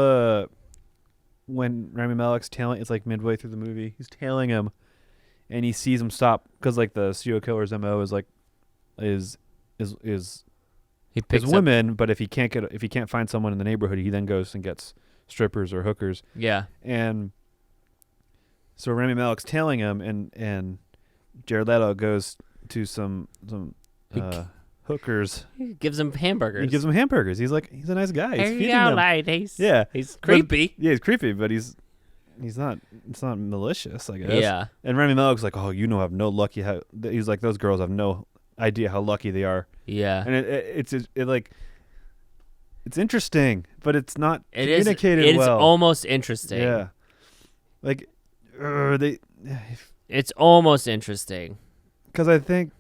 when Rami Malek's tailing, it's like midway through the movie, he's tailing him and he sees him stop because, like, the serial killer's MO is, like, is He picks women, but if he can't find someone in the neighborhood, he then goes and gets strippers or hookers. Yeah. And so Rami Malek's tailing him, and Jared Leto goes to some hookers. He gives him hamburgers. He's like, he's a nice guy. He's Here you feeding go, them. ladies. Yeah, he's creepy. He's creepy, but he's not. It's not malicious, I guess. Yeah. And Rami Malek's like, have no lucky. He's like, those girls have no idea how lucky they are. Yeah. And it's interesting, but it's not communicated It is well. almost interesting. Yeah. Like, it's almost interesting. Because I think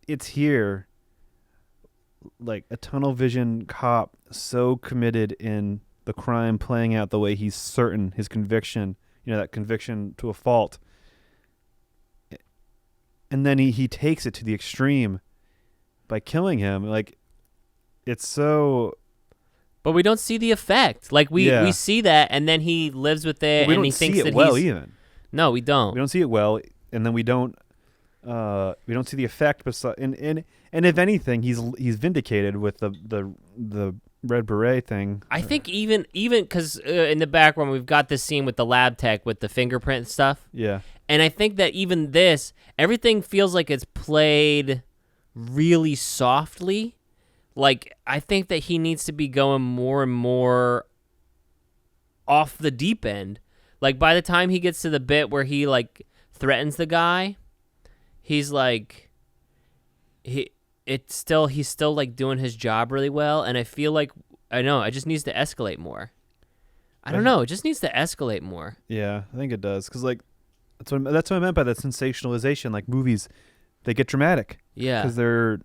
it's here. like a tunnel vision cop so committed in the crime playing out the way he's certain, his conviction, that conviction to a fault. And then he takes it to the extreme by killing him. Like, it's so... But we don't see the effect. Like, we see that, and then he lives with it, and he thinks that well even. No, we don't. We don't see it well, and then we don't see the effect. And if anything, he's vindicated with the red beret thing. I think even because in the background we've got this scene with the lab tech with the fingerprint stuff. Yeah. And I think that even this, everything feels like it's played really softly. Like, I think that he needs to be going more and more off the deep end. Like, by the time he gets to the bit where he, like, threatens the guy, he's like, he's still like doing his job really well. And I feel like, it just needs to escalate more. I don't know. It just needs to escalate more. Yeah, I think it does. Because, like, that's what I meant by that sensationalization. Like, movies, they get dramatic. Yeah. Because they're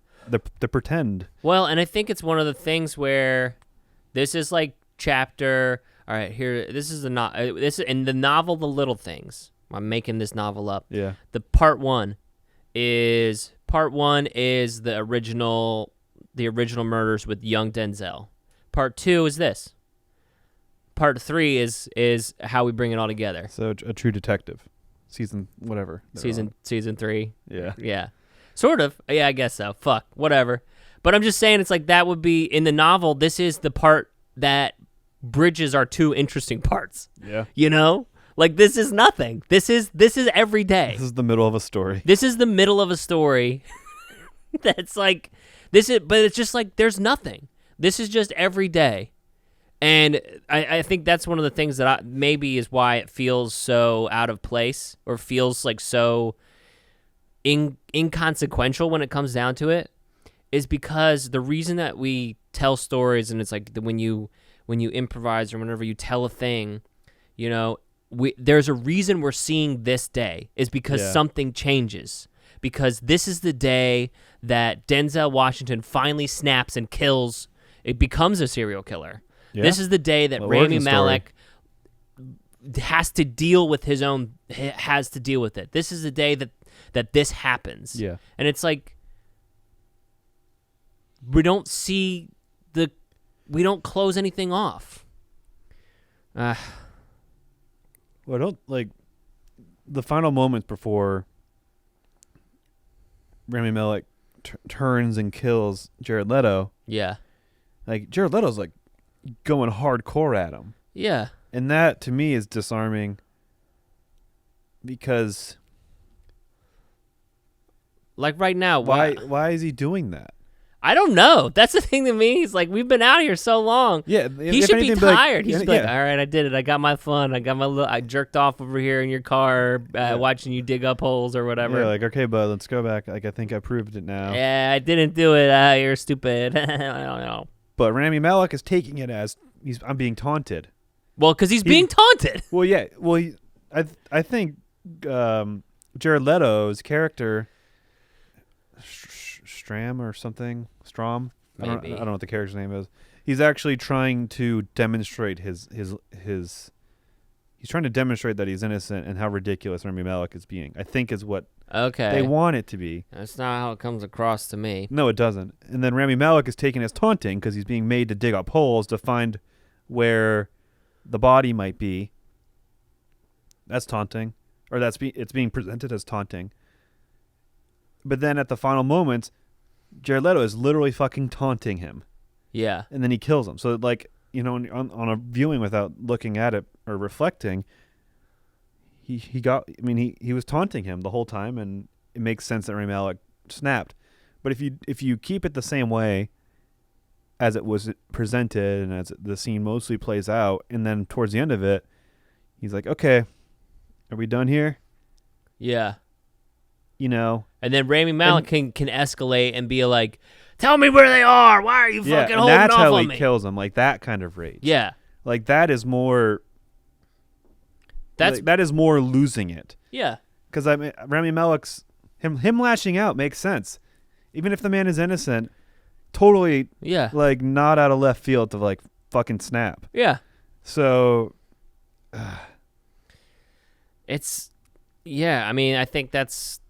pretend. Well, and I think it's one of the things where this is like chapter. All right, here. This is this in the novel, The Little Things. I'm making this novel up. Yeah. The part one is the original murders with young Denzel. Part 2 is this. Part 3 is how we bring it all together. So a True Detective, season whatever. Season 3. Yeah. Yeah. Sort of. Yeah, I guess so. Fuck. Whatever. But I'm just saying, it's like that would be in the novel. This is the part that bridges our two interesting parts. Yeah. Like, this is nothing. This is every day. This is the middle of a story. This is the middle of a story. That's like but it's just like there's nothing. This is just every day. And I think that's one of the things that maybe is why it feels so out of place, or feels like so inconsequential when it comes down to it, is because the reason that we tell stories, and it's like when you improvise or whenever you tell a thing, there's a reason we're seeing this day, is because something changes. Because this is the day that Denzel Washington finally snaps and kills. It becomes a serial killer. Yeah. This is the day that Rami Malek has to deal with it. This is the day that this happens. Yeah. And it's like, we don't close anything off. Well, I don't, like, the final moments before Rami Malek turns and kills Jared Leto. Yeah. Like, Jared Leto's, like, going hardcore at him. Yeah. And that, to me, is disarming, because... Like, right now... Why is he doing that? I don't know. That's the thing to me. He's like, we've been out here so long. Yeah. He should be tired. He should be like, all right, I did it. I got my fun. I jerked off over here in your car watching you dig up holes or whatever. Yeah, like, okay, bud, let's go back. Like, I think I proved it now. Yeah, I didn't do it. You're stupid. I don't know. But Rami Malek is taking it as, I'm being taunted. Well, because he's being taunted. Well, yeah. Well, I think Jared Leto's character... Stram or something. Strom. Maybe. I don't know what the character's name is. He's actually trying to demonstrate his. He's trying to demonstrate that he's innocent and how ridiculous Rami Malek is being. I think is what they want it to be. That's not how it comes across to me. No, it doesn't. And then Rami Malek is taken as taunting because he's being made to dig up holes to find where the body might be. That's taunting, or it's being presented as taunting. But then at the final moments, Jared Leto is literally fucking taunting him. Yeah. And then he kills him. So, like, on a viewing without looking at it or reflecting, he was taunting him the whole time, and it makes sense that Rami Malek snapped. But if you keep it the same way as it was presented and as the scene mostly plays out, and then towards the end of it, he's like, okay, are we done here? Yeah. And then Rami Malek can escalate and be like, tell me where they are. Why are you fucking holding off on me? That's how he kills him, like that kind of rage. Yeah. Like, that is more... that is more losing it. Yeah. Because, Rami Malek's... Him lashing out makes sense. Even if the man is innocent, totally Yeah. like not out of left field to like fucking snap. Yeah. So It's yeah, I mean, I think that's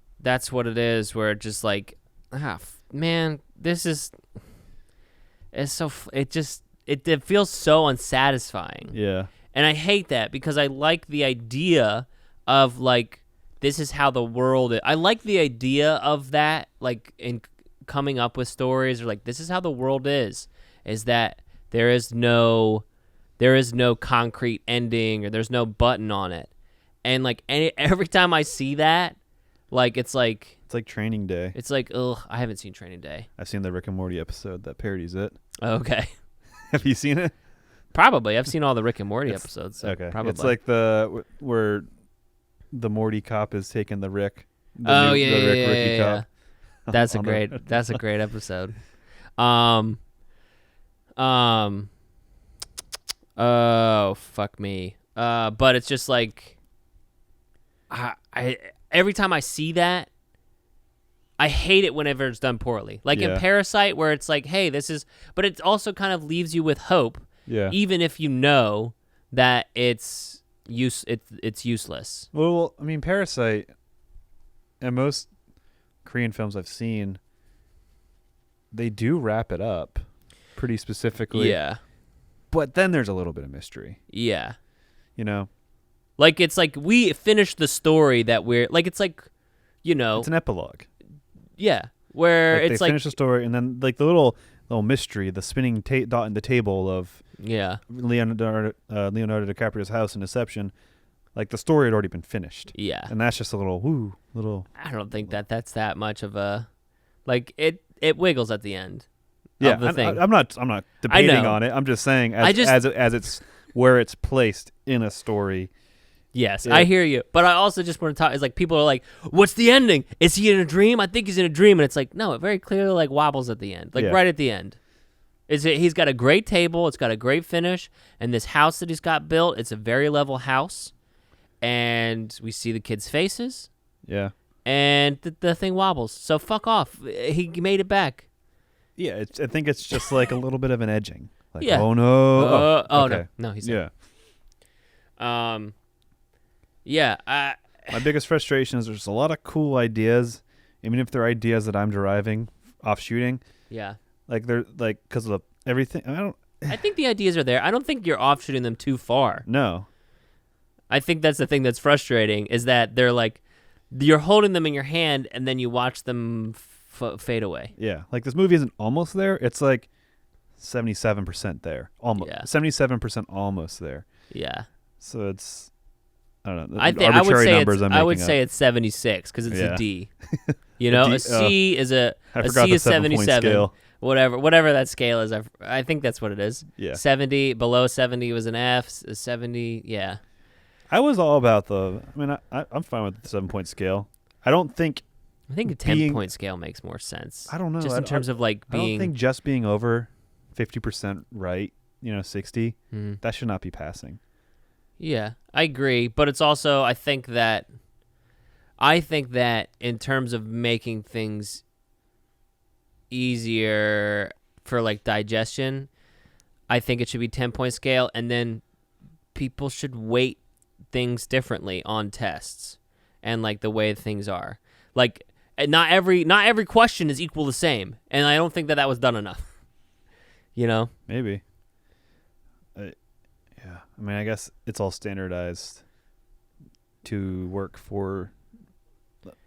what it is, where it just like man, this is it's so it feels so unsatisfying. yeah. And I hate that because I like the idea of like this is how the world is. I like the idea of that, like in coming up with stories, or like this is how the world is that there is no concrete ending, or there's no button on it. And like every time I see that, like it's like Training Day. it's like, ugh, I haven't seen Training Day. I've seen the Rick and Morty episode that parodies it. Okay. Have you seen it? Probably. I've seen all the Rick and Morty episodes. So Okay. Probably. It's like where the Morty cop is taking the Rick. Ricky cop. yeah. That's a great episode. Oh fuck me. But it's just like I every time I see that, I hate it whenever it's done poorly. Like in Parasite, where it's like, hey, this is, but it also kind of leaves you with hope. Yeah. Even if you know that it's useless. Well, I mean, Parasite and most Korean films I've seen, they do wrap it up pretty specifically. Yeah. But then there's a little bit of mystery. Yeah. You know? Like it's like we finished the story that we're like, it's like, you know, It's an epilogue. yeah, where Like it's they like finish the story, and then like the little mystery, the spinning dot in the table of yeah, Leonardo DiCaprio's house in Inception. Like the story had already been finished. yeah. And that's just a little I don't think that's that much of a like it wiggles at the end. Yeah, of the thing. I'm not debating know. on it. I'm just saying as it's where it's placed in a story. Yes, I hear you. But I also just want to talk. It's like people are like, "What's the ending? Is he in a dream? I think he's in a dream." And it's like, no, it very clearly like wobbles at the end, like right at the end. He's got a great table. It's got a great finish, and this house that he's got built, it's a very level house, and we see the kids' faces. Yeah. And the thing wobbles. So fuck off. He made it back. Yeah, I think it's just like a little bit of an edging. Like, Yeah. oh no. Okay. No, he's Yeah. Yeah. My biggest frustration is there's a lot of cool ideas, even if they're ideas that I'm deriving off shooting. Yeah. Like they're like because of everything. I think the ideas are there. I don't think you're offshooting them too far. No. I think that's the thing that's frustrating, is that they're like, you're holding them in your hand and then you watch them fade away. Yeah. Like this movie isn't almost there. It's like 77% there. Almost. Yeah. 77% almost there. Yeah. So it's, I don't know. I would say it's 76 because it's a D. You know, a C is a C is 77. Scale. Whatever that scale is. I think that's what it is. Yeah. 70, below 70 was an F. 70, yeah. I was all about I'm fine with the 7-point scale. I think a 10-point scale makes more sense. I don't know. Just in terms of like being. I don't think just being over 50% right, 60, that should not be passing. Yeah, I agree, but it's also I think that in terms of making things easier for like digestion, I think it should be 10-point scale, and then people should weight things differently on tests and like the way things are. Like not every question is equal the same, and I don't think that was done enough. Maybe. Yeah, I mean, I guess it's all standardized to work for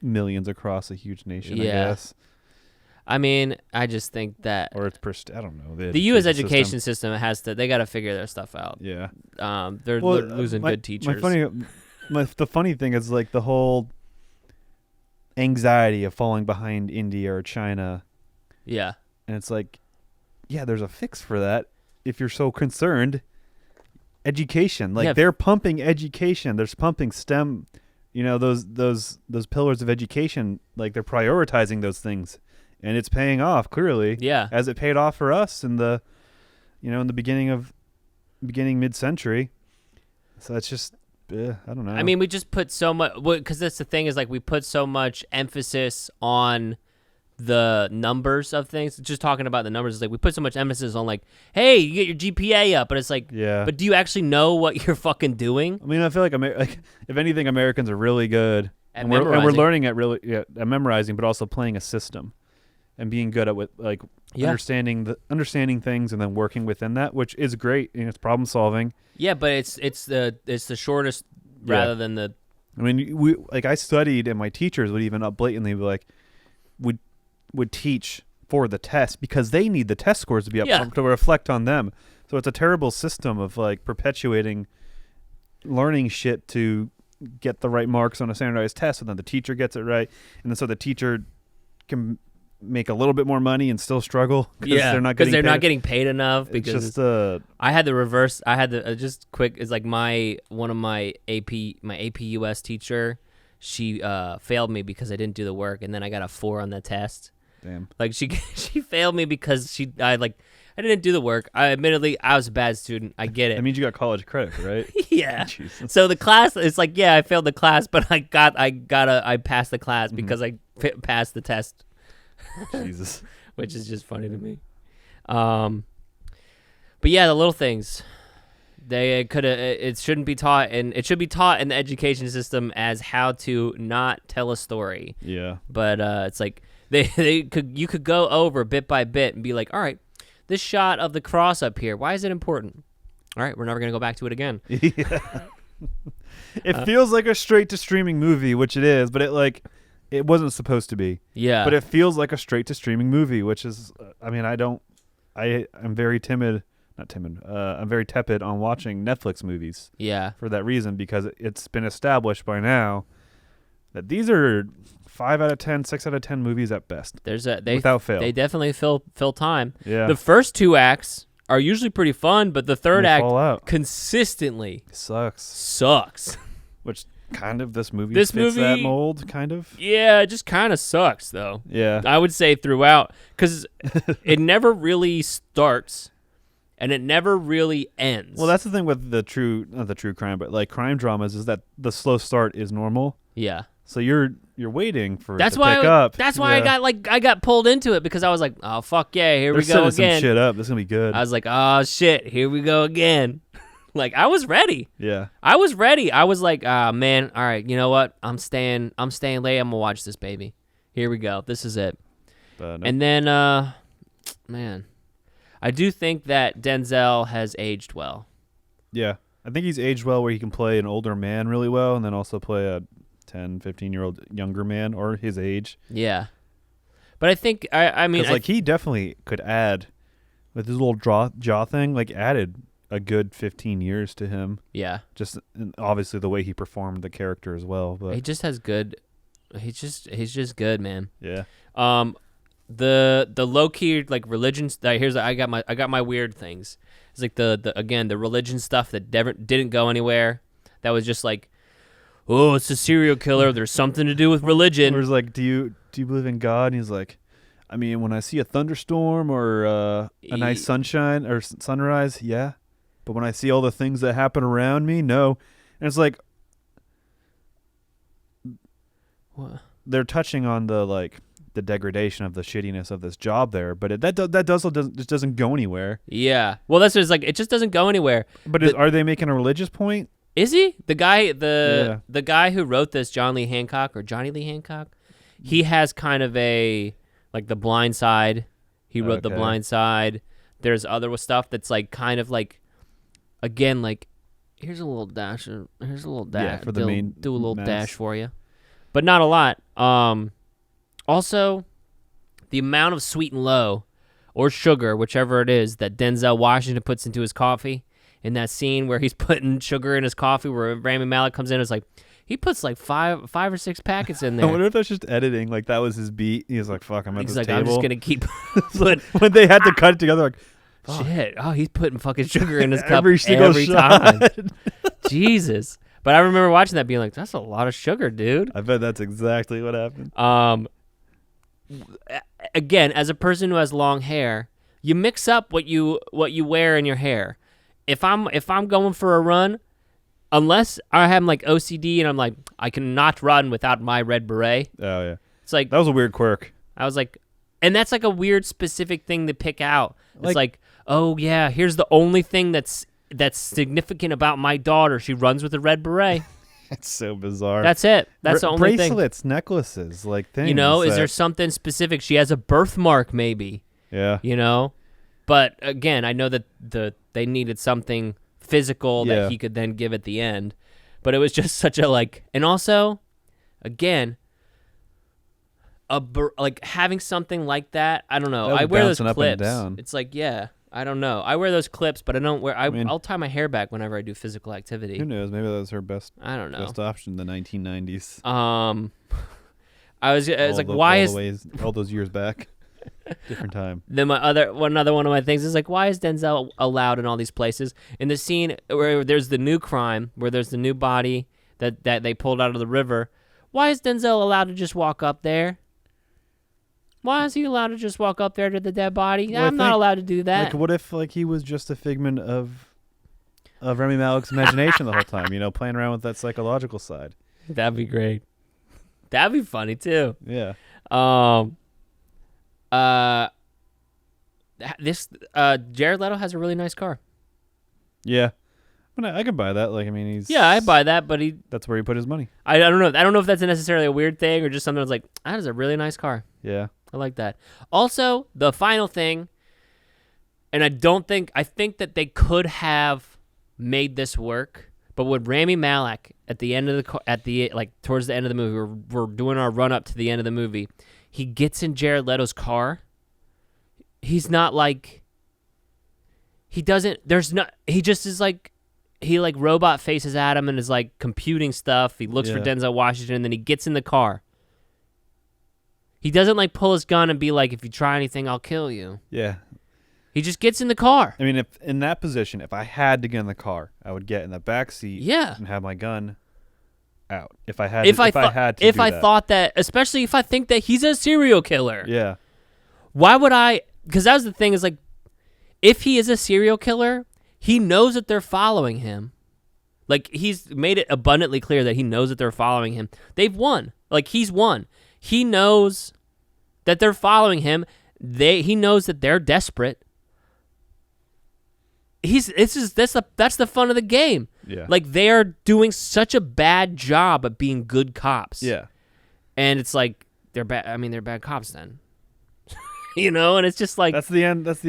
millions across a huge nation, I guess. I mean, I just think that... Or it's I don't know. The U.S. education system they got to figure their stuff out. Yeah. They're losing good teachers. The funny thing is, like, the whole anxiety of falling behind India or China. Yeah. And it's like, yeah, there's a fix for that if you're so concerned. Education, like they're pumping education, they're pumping STEM, those pillars of education, like they're prioritizing those things, and it's paying off clearly. Yeah, as it paid off for us in the beginning mid-century. So it's just, I don't know. I mean, we just put so much, because that's the thing, is like we put so much emphasis on the numbers of things. Just talking about the numbers, it's like we put so much emphasis on like, hey, you get your GPA up, but it's like, Yeah. but do you actually know what you're fucking doing? I mean, I feel like if anything, Americans are really good, At and we're memorizing. learning at memorizing, but also playing a system, and being good at Yeah. understanding things and then working within that, which is great. And it's problem solving. Yeah, but it's the shortest rather than the. I mean, I studied, and my teachers would even up blatantly be like, would teach for the test because they need the test scores to be up to reflect on them. So it's a terrible system of like perpetuating learning shit to get the right marks on a standardized test, and then the teacher gets it right, and then so the teacher can make a little bit more money and still struggle because they're not getting paid enough. Because it's just I had the reverse. I had the just quick. It's like one of my AP US teacher. She failed me because I didn't do the work, and then I got a 4 on the test. damn. Like she failed me because I didn't do the work. I was a bad student. I get it. That means you got college credit, right? Yeah. Jesus. So the class, it's like, yeah, I failed the class, but I passed the class because I passed the test, Jesus. which is just funny to me. But yeah, the little things. It shouldn't be taught, and it should be taught in the education system as how to not tell a story. Yeah. But it's like you could go over bit by bit and be like, all right, this shot of the cross up here, why is it important? All right, we're never gonna go back to it again. Yeah. It feels like a straight to streaming movie, which it is, but it wasn't supposed to be. Yeah. But it feels like a straight to streaming movie, which is, I mean, I'm very timid. Not timid. I'm very tepid on watching Netflix movies. Yeah. For that reason, because it's been established by now that these are 5 out of 10, 6 out of 10 movies at best. Without fail. They definitely fill time. Yeah. The first 2 acts are usually pretty fun, but the third act fall out. consistently sucks. Which kind of this movie This fits that movie- mold, kind of. Yeah, it just kind of sucks though. Yeah. I would say throughout, because it never really starts. And it never really ends. Well, that's the thing with not the true crime, but like crime dramas is that the slow start is normal. Yeah. So you're waiting for That's it to why pick up. That's why I got pulled into it because I was like, oh fuck yeah, here They're we go setting again. some shit up. This is gonna be good. I was like, oh shit, here we go again. Like I was ready. Yeah. I was ready. I was like, man, all right, you know what? I'm staying late. I'm gonna watch this baby. Here we go. This is it. But And then man, I do think that Denzel has aged well. yeah, I think he's aged well where he can play an older man really well, and then also play a 10, 15-year-old younger man or his age. Yeah. But I think I mean, Because he definitely could add with his little jaw thing. Like added a good 15 years to him. yeah. Just and obviously the way he performed the character as well. But He just has good. He's just good, man. yeah, The low key like religion. I got my weird things. It's like the religion stuff that didn't go anywhere. That was just like, oh, it's a serial killer. There's something to do with religion. Whereas like, do you believe in God? And he's like, I mean, when I see a thunderstorm or a nice sunshine or sunrise, yeah. But when I see all the things that happen around me, no. And it's like, What? they're touching on the degradation of the shittiness of this job there, but that just doesn't go anywhere. Yeah. Well, that's just like it just doesn't go anywhere. But are they making a religious point? Is he the guy? The guy who wrote this, Johnny Lee Hancock. He has kind of a like The Blind Side. He wrote The Blind Side. There's other stuff that's like kind of like, again, like here's a little dash. Here's a little dash. Yeah, for the main do a little mass. dash for you, but not a lot. Also, the amount of sweet and low, or sugar, whichever it is, that Denzel Washington puts into his coffee. In that scene where he's putting sugar in his coffee, where Rami Malek comes in, it's like he puts like five or six packets in there. I wonder if that's just editing. Like that was his beat. He was like, "Fuck, I'm at He's this like, table." I'm just gonna keep. When they had to cut it together, like, fuck. Shit! Oh, he's putting fucking sugar in his cup Every single time. shot. Jesus! But I remember watching that, being like, "That's a lot of sugar, dude." I bet that's exactly what happened. Again, as a person who has long hair, you mix up what you wear in your hair. If I'm going for a run, unless I have like OCD and I'm like I cannot run without my red beret. Oh yeah, It's like that was a weird quirk. I was like And that's like a weird specific thing to pick out. It's like, oh yeah, here's the only thing that's significant about my daughter. She runs with a red beret. It's so bizarre. That's it. That's the only thing. Bracelets, necklaces, like things. You know, is there something specific? She has a birthmark, maybe. Yeah. You know, but again, I know that they needed something physical that he could then give at the end. But it was just such a like, and also, again. Like having something like that, I don't know. I wear those clips. It's like, yeah, I don't know. I wear those clips, but I don't wear. I'll tie my hair back whenever I do physical activity. Who knows? Maybe that was her best. I don't know. Best option in the 1990s. I was like, why is all those years back? Different time. Then another one of my things is like, why is Denzel allowed in all these places? In the scene where there's the new crime, where there's the new body that they pulled out of the river, why is Denzel allowed to just walk up there? Why is he allowed to just walk up there to the dead body? Well, I'm not allowed to do that. Like, what if he was just a figment of Rami Malek's imagination the whole time? You know, playing around with that psychological side. That'd be great. That'd be funny too. Yeah. Jared Leto has a really nice car. Yeah. I could buy that. Like, I mean, I buy that, but that's where he put his money. I don't know. I don't know if that's necessarily a weird thing or just something that's like, that is a really nice car. Yeah. I like that. Also, the final thing, and I think that they could have made this work, but with Rami Malek at the end of towards the end of the movie, we're doing our run up to the end of the movie. He gets in Jared Leto's car. He's not like, he just is like, he like robot faces at him and is like computing stuff. He looks for Denzel Washington, and then he gets in the car. He doesn't like pull his gun and be like, if you try anything, I'll kill you. Yeah. He just gets in the car. I mean, if in that position, if I had to get in the car, I would get in the back seat and have my gun out. If I thought that, especially if I think that he's a serial killer. Yeah. Why would I? Because that was the thing, is like, if he is a serial killer, he knows that they're following him. Like, he's made it abundantly clear that he knows that they're following him. They've won. Like, he's won. He knows that they're following him. He knows that they're desperate. That's the fun of the game. Yeah. Like, they are doing such a bad job at being good cops. Yeah. And it's like, they're bad. I mean, they're bad cops then. You know, and it's just like, that's the end. That's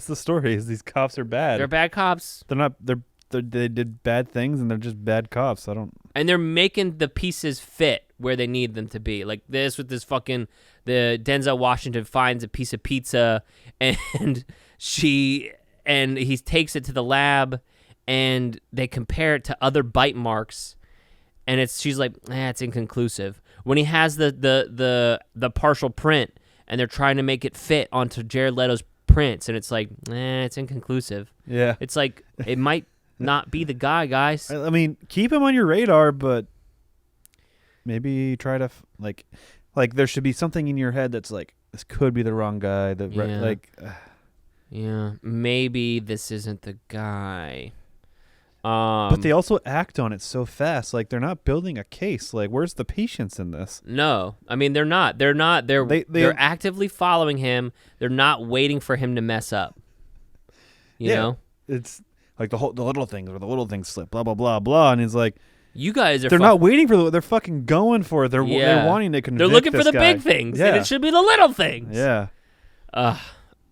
the story. Is these cops are bad. They're bad cops. They did bad things, and they're just bad cops. And they're making the pieces fit where they need them to be. Like this with this the Denzel Washington finds a piece of pizza, and he takes it to the lab, and they compare it to other bite marks, and she's like, it's inconclusive. When he has the partial print, and they're trying to make it fit onto Jared Leto's prints, and it's like, it's inconclusive. Yeah. It's like, it might not be the guy, guys. I mean, keep him on your radar, but maybe try to like there should be something in your head that's like, this could be the wrong guy. Yeah, maybe this isn't the guy. But they also act on it so fast. Like, they're not building a case. Like, where's the patience in this? No, I mean, they're not. They're actively following him. They're not waiting for him to mess up. You know, it's like the little things, or the little things slip, blah blah blah blah, and it's like, you guys are. They're not waiting for they're fucking going for it. They're wanting to convict. They're looking for the guy. big things, yeah. and it should be the little things. Yeah.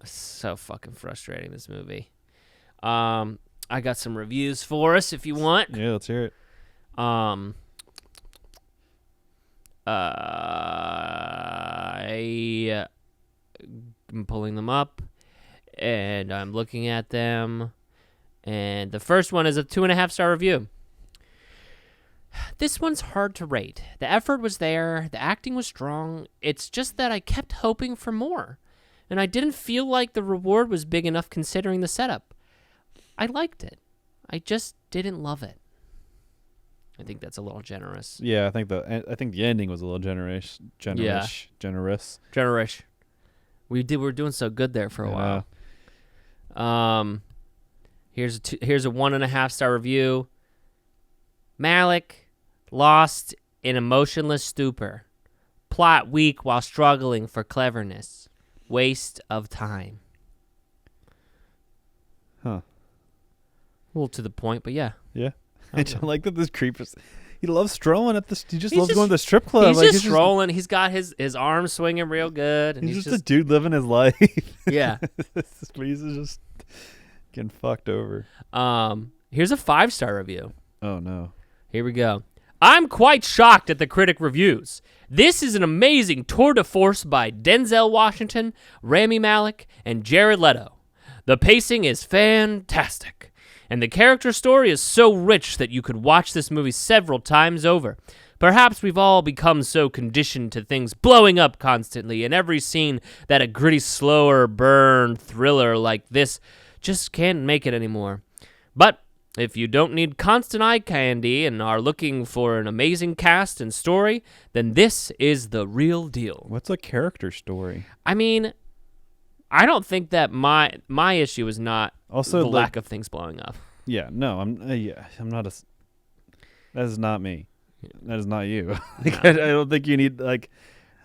So fucking frustrating, this movie. I got some reviews for us if you want. Yeah, let's hear it. I'm pulling them up, and I'm looking at them, and the first one is a 2.5-star review. This one's hard to rate. The effort was there, the acting was strong. It's just that I kept hoping for more, and I didn't feel like the reward was big enough considering the setup. I liked it. I just didn't love it. I think that's a little generous. Yeah, I think the ending was a little generous. Generous. We were doing so good there for a while. Here's a 1.5-star review. Malik lost in emotionless stupor. Plot weak while struggling for cleverness. Waste of time. Huh. A little to the point, but yeah. Yeah. I like that this creep is. He loves strolling at this. He just He's loves just- going to the strip club. He's Like, just strolling. He's got his arms swinging real good. And He's just a dude living his life. yeah. He's just getting fucked over. Here's a 5-star review. Oh no. Here we go. I'm quite shocked at the critic reviews. This is an amazing tour de force by Denzel Washington, Rami Malek, and Jared Leto. The pacing is fantastic, and the character story is so rich that you could watch this movie several times over. Perhaps we've all become so conditioned to things blowing up constantly in every scene that a gritty, slower burn thriller like this just can't make it anymore. But if you don't need constant eye candy and are looking for an amazing cast and story, then this is the real deal. What's a character story? I mean, I don't think that my issue is not Also, the like- lack of things blowing up. Yeah. No. I'm not a. That is not me. That is not you. Like, I don't think you need like.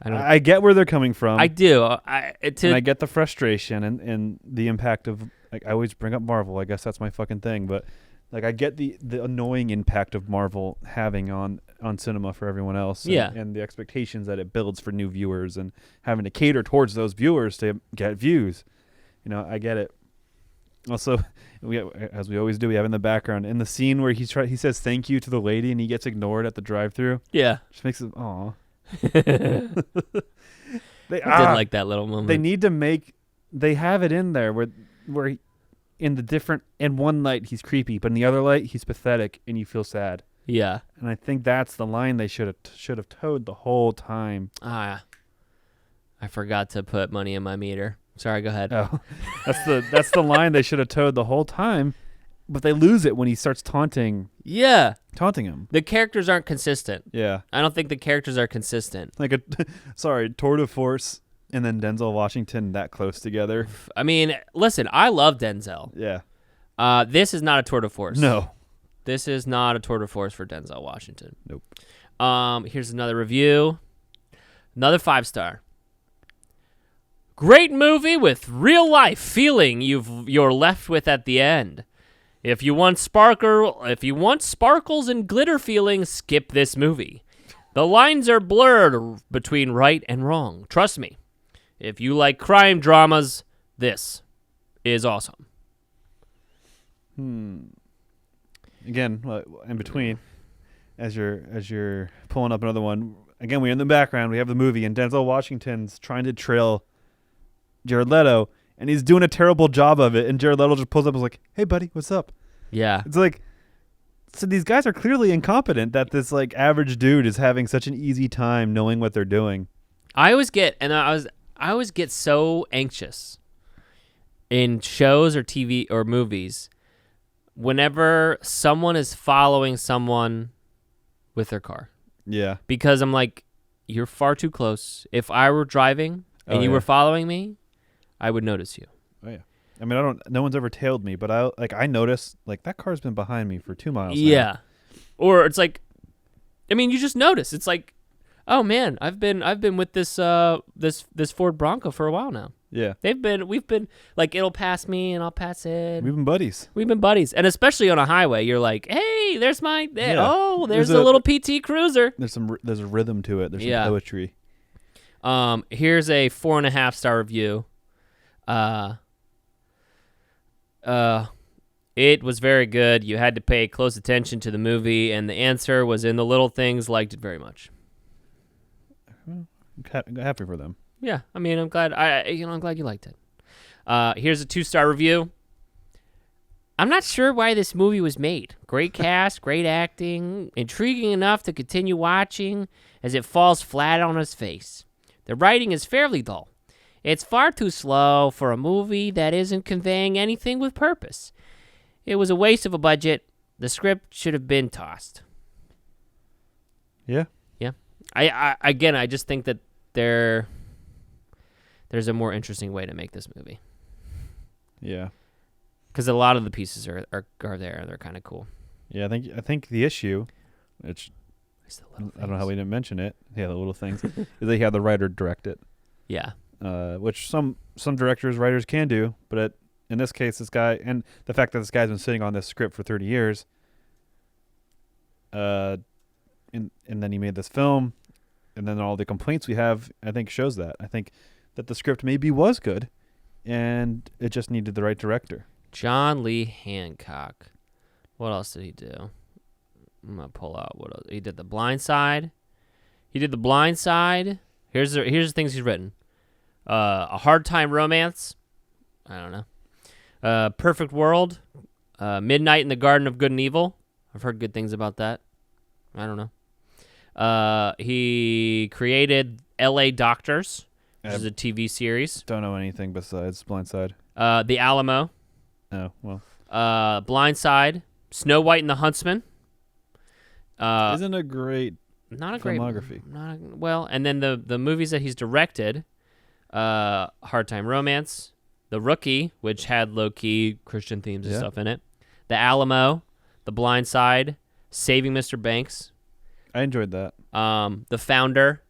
I get where they're coming from. I do. And I get the frustration and the impact of like I always bring up Marvel. I guess that's my fucking thing. But like I get the annoying impact of Marvel having on cinema for everyone else. And, Yeah. and the expectations that it builds for new viewers and having to cater towards those viewers to get views. You know, I get it. Also, as we always do, we have in the background in the scene where he says thank you to the lady and he gets ignored at the drive-through. Yeah. Just makes it aw. I did like that little moment. They need to make. They have it in there where he, in one light he's creepy, but in the other light he's pathetic, and you feel sad. Yeah. And I think that's the line they should have towed the whole time. I forgot to put money in my meter. Sorry, go ahead. Oh, that's the line they should have towed the whole time, but they lose it when he starts taunting him. The characters aren't consistent. Yeah, I don't think the characters are consistent. like tour de force, and then Denzel Washington that close together. I mean, listen, I love Denzel. Yeah, This is not a tour de force. no, This is not a tour de force for Denzel Washington. nope. Here's another review. Another 5-star. Great movie with real life feeling you're left with at the end. If you want sparkles and glitter feeling, skip this movie. The lines are blurred between right and wrong. Trust me. If you like crime dramas, this is awesome. Again, in between, as you're pulling up another one. Again, we're in the background. We have the movie, and Denzel Washington's trying to trail Jared Leto, and he's doing a terrible job of it. And Jared Leto just pulls up and is like, "Hey, buddy, what's up?" Yeah. It's like, so these guys are clearly incompetent. That this like average dude is having such an easy time knowing what they're doing. I always get so anxious in shows or TV or movies whenever someone is following someone with their car, Yeah, because I'm like, you're far too close. If I were driving and you were following me, I would notice you. oh yeah. I mean, no one's ever tailed me, but I notice like that car's been behind me for 2 miles. now. Yeah. Or it's like, I mean, you just notice. It's like, oh man, I've been with this this Ford Bronco for a while now. Yeah, We've been like, it'll pass me and I'll pass it. we've been buddies. We've been buddies, and especially on a highway, you're like, "Hey, there's my Yeah. oh, there's There's a a- little PT Cruiser." There's a rhythm to it. There's Yeah. some poetry. Here's a 4.5-star review. It was very good. You had to pay close attention to the movie, and the answer was in the little things. Liked it very much. I'm happy for them. Yeah, I mean, I'm glad. I'm glad you liked it. Here's a 2-star review. I'm not sure why this movie was made. Great cast, great acting, intriguing enough to continue watching as it falls flat on its face. The writing is fairly dull. It's far too slow for a movie that isn't conveying anything with purpose. It was a waste of a budget. The script should have been tossed. Yeah. Yeah. I just think that there's a more interesting way to make this movie. Yeah. Because a lot of the pieces are there. They're kind of cool. Yeah, I think the issue, which I don't know how we didn't mention it. Yeah, the little things. Is they have the writer direct it. Yeah. Which some directors, writers can do, but in this case, this guy, and the fact that this guy's been sitting on this script for 30 years, and then he made this film, and then all the complaints we have, I think shows that. I think that the script maybe was good, and it just needed the right director. John Lee Hancock. What else did he do? I'm gonna pull out what else. He did The Blind Side. Here's the things he's written. A Hard Time Romance. I don't know. Perfect World. Midnight in the Garden of Good and Evil. I've heard good things about that. I don't know. He created L.A. Doctors, which is a TV series. Don't know anything besides Blindside. The Alamo. Oh, well. Blindside. Snow White and the Huntsman. Isn't a great not a filmography. Well, and then the movies that he's directed, Hard Time Romance, The Rookie, which had low-key Christian themes and stuff in it, The Alamo, The Blind Side, Saving Mr. Banks. I enjoyed that. The Founder.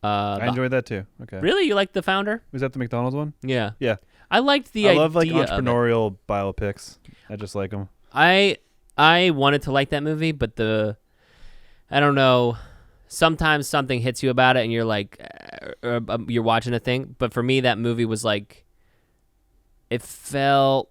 I enjoyed that too. Okay. Really? You liked The Founder? Was that the McDonald's one? Yeah. Yeah. I liked the idea. I love like of it. entrepreneurial biopics. I just like them. I wanted to like that movie, but I don't know. Sometimes something hits you about it, and you're like, you're watching a thing. But for me, that movie was like, it felt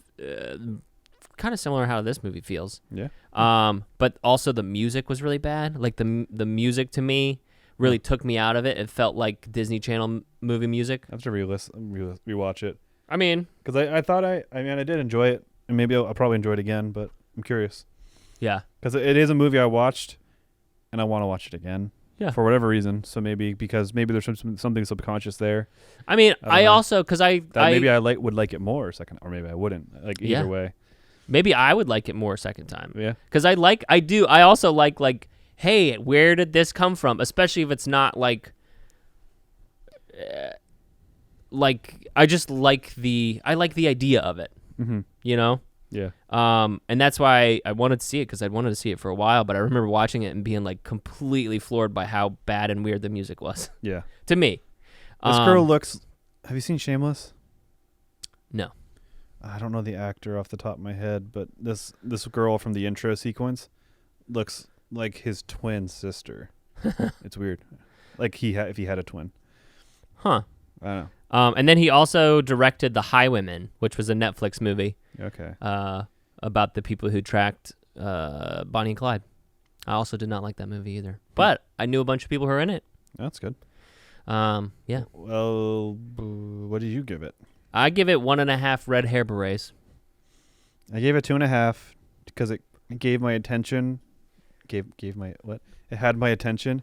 kind of similar to how this movie feels. Yeah. But also the music was really bad. Like the music to me really took me out of it. It felt like Disney Channel movie music. I have to rewatch it. I mean, because I thought I did enjoy it, and maybe I'll probably enjoy it again. But I'm curious. Yeah. Because it is a movie I watched, and I want to watch it again. Yeah. For whatever reason. So maybe there's something subconscious there. I mean, I also maybe I would like it more second, or maybe I wouldn't. Like either way. Maybe I would like it more second time. Yeah. Because I also like, hey, where did this come from? Especially if it's not like I just like the idea of it. Mm-hmm. You know? Yeah. And that's why I wanted to see it, because I'd wanted to see it for a while, but I remember watching it and being like completely floored by how bad and weird the music was. Yeah. To me. This girl looks. Have you seen Shameless? No. I don't know the actor off the top of my head, but this girl from the intro sequence looks like his twin sister. It's weird. Like if he had a twin. Huh. I don't know. And then he also directed The Highwaymen, which was a Netflix movie. Okay. About the people who tracked Bonnie and Clyde. I also did not like that movie either, but I knew a bunch of people who were in it. That's good. Yeah. Well, what did you give it? I give it 1.5 red hair berets. I gave it 2.5 because it gave my attention. Gave my what? It had my attention.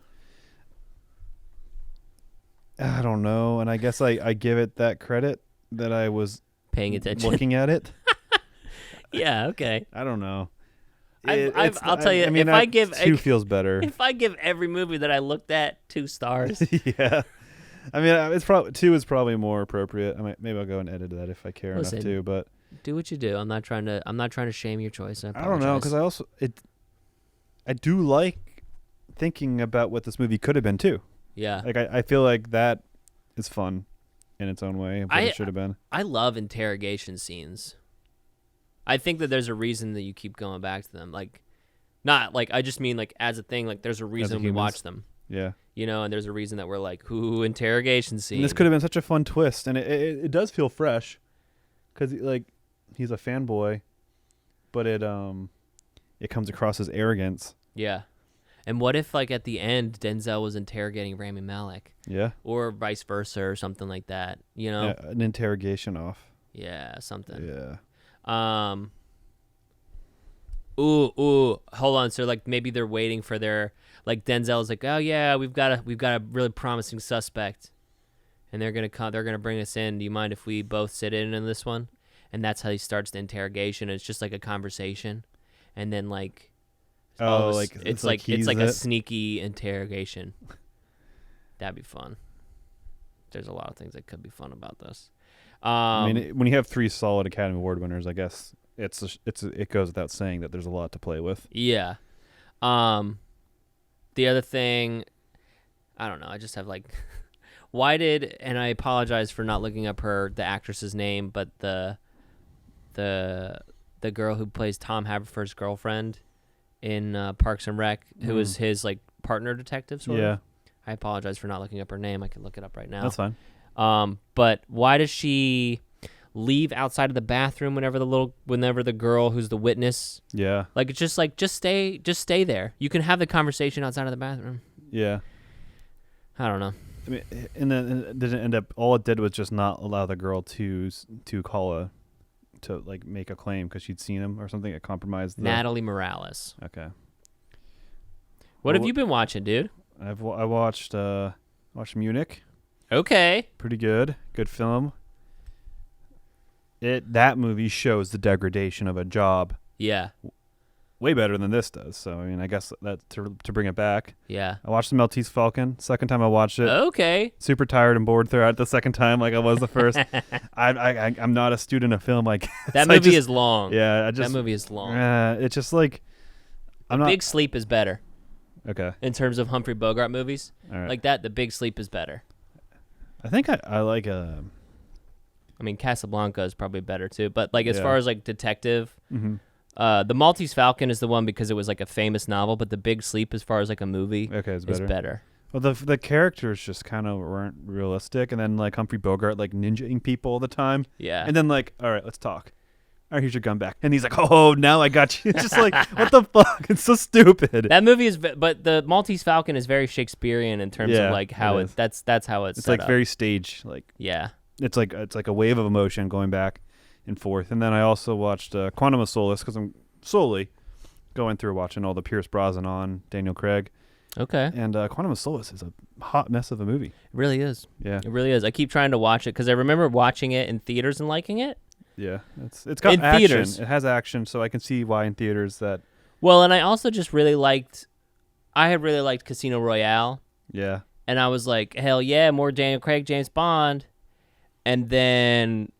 I don't know, and I guess I give it that credit that I was paying attention, looking at it. Yeah. Okay. I don't know. I'll tell you. I mean, if I give 2 feels better. If I give every movie that I looked at 2 stars. Yeah. I mean, it's probably 2 is probably more appropriate. Maybe I'll go and edit that if I care enough to. But do what you do. I'm not trying to shame your choice. I don't know, because I do like thinking about what this movie could have been too. Yeah. Like I feel like that is fun in its own way. What it should have been. I love interrogation scenes. I think that there's a reason that you keep going back to them. Like, not like I just mean like as a thing. Like, there's a reason we watch them. Yeah. You know, and there's a reason that we're like, ooh, interrogation scene. And this could have been such a fun twist, and it does feel fresh, because like he's a fanboy, but it comes across as arrogance. Yeah. And what if like at the end Denzel was interrogating Rami Malek? Yeah. Or vice versa or something like that. You know? Yeah, an interrogation off. Yeah, something. Yeah. Hold on. So like maybe they're waiting for their, like Denzel's like, oh yeah, we've got a really promising suspect, and they're gonna bring us in. Do you mind if we both sit in this one? And that's how he starts the interrogation. It's just like a conversation, and then like, it's like a sneaky interrogation. That'd be fun. There's a lot of things that could be fun about this. I mean, when you have 3 solid Academy Award winners, I guess it goes without saying that there's a lot to play with. Yeah. The other thing, I don't know. I just have like, why did, and I apologize for not looking up the actress's name, but the girl who plays Tom Haverford's girlfriend in Parks and Rec, who is his like partner detective sort of. I apologize for not looking up her name. I can look it up right now. That's fine. But why does she leave outside of the bathroom whenever the girl who's the witness? Yeah. Like it's just like just stay there. You can have the conversation outside of the bathroom. Yeah. I don't know. I mean, and then it didn't end up. All it did was just not allow the girl to like make a claim because she'd seen him or something. It compromised. Natalie Morales. Okay. What have you been watching, dude? I watched Munich. Okay. Pretty good film. That movie shows the degradation of a job Yeah. way better than this does. So I mean, I guess that to bring it back. Yeah. I watched the Maltese Falcon. Second time I watched it. Okay. Super tired and bored throughout the second time, like I was the first. I'm not a student of film. Like That movie is long. Yeah, that movie is long. It's just like Big Sleep is better. Okay. In terms of Humphrey Bogart movies, All right. like that, The Big Sleep is better. I think I like I mean, Casablanca is probably better too, but like as Yeah. far as like detective, the Maltese Falcon is the one because it was like a famous novel, but The Big Sleep, as far as like a movie, it's is better. better. Well, the characters just kind of weren't realistic, and then like Humphrey Bogart like ninjaing people all the time. Yeah. And then like, all right, let's talk. All right, here's your gun back. And he's like, oh, now I got you. It's just like, what the fuck? It's so stupid. That movie is, but the Maltese Falcon is very Shakespearean in terms of like how it is. that's how it's It's set like up. very stage. Like Yeah. it's like a wave of emotion going back and forth. And then I also watched Quantum of Solace because I'm slowly going through watching all the Pierce Brosnan, Daniel Craig. Okay. And Quantum of Solace is a hot mess of a movie. It really is. Yeah. It really is. I keep trying to watch it because I remember watching it in theaters and liking it. Yeah, it's got In action. theaters. It has action, so I can see why in theaters that. Well, and I also just really liked. I had really liked Casino Royale, Yeah, and I was like, hell yeah, more Daniel Craig, James Bond. And then,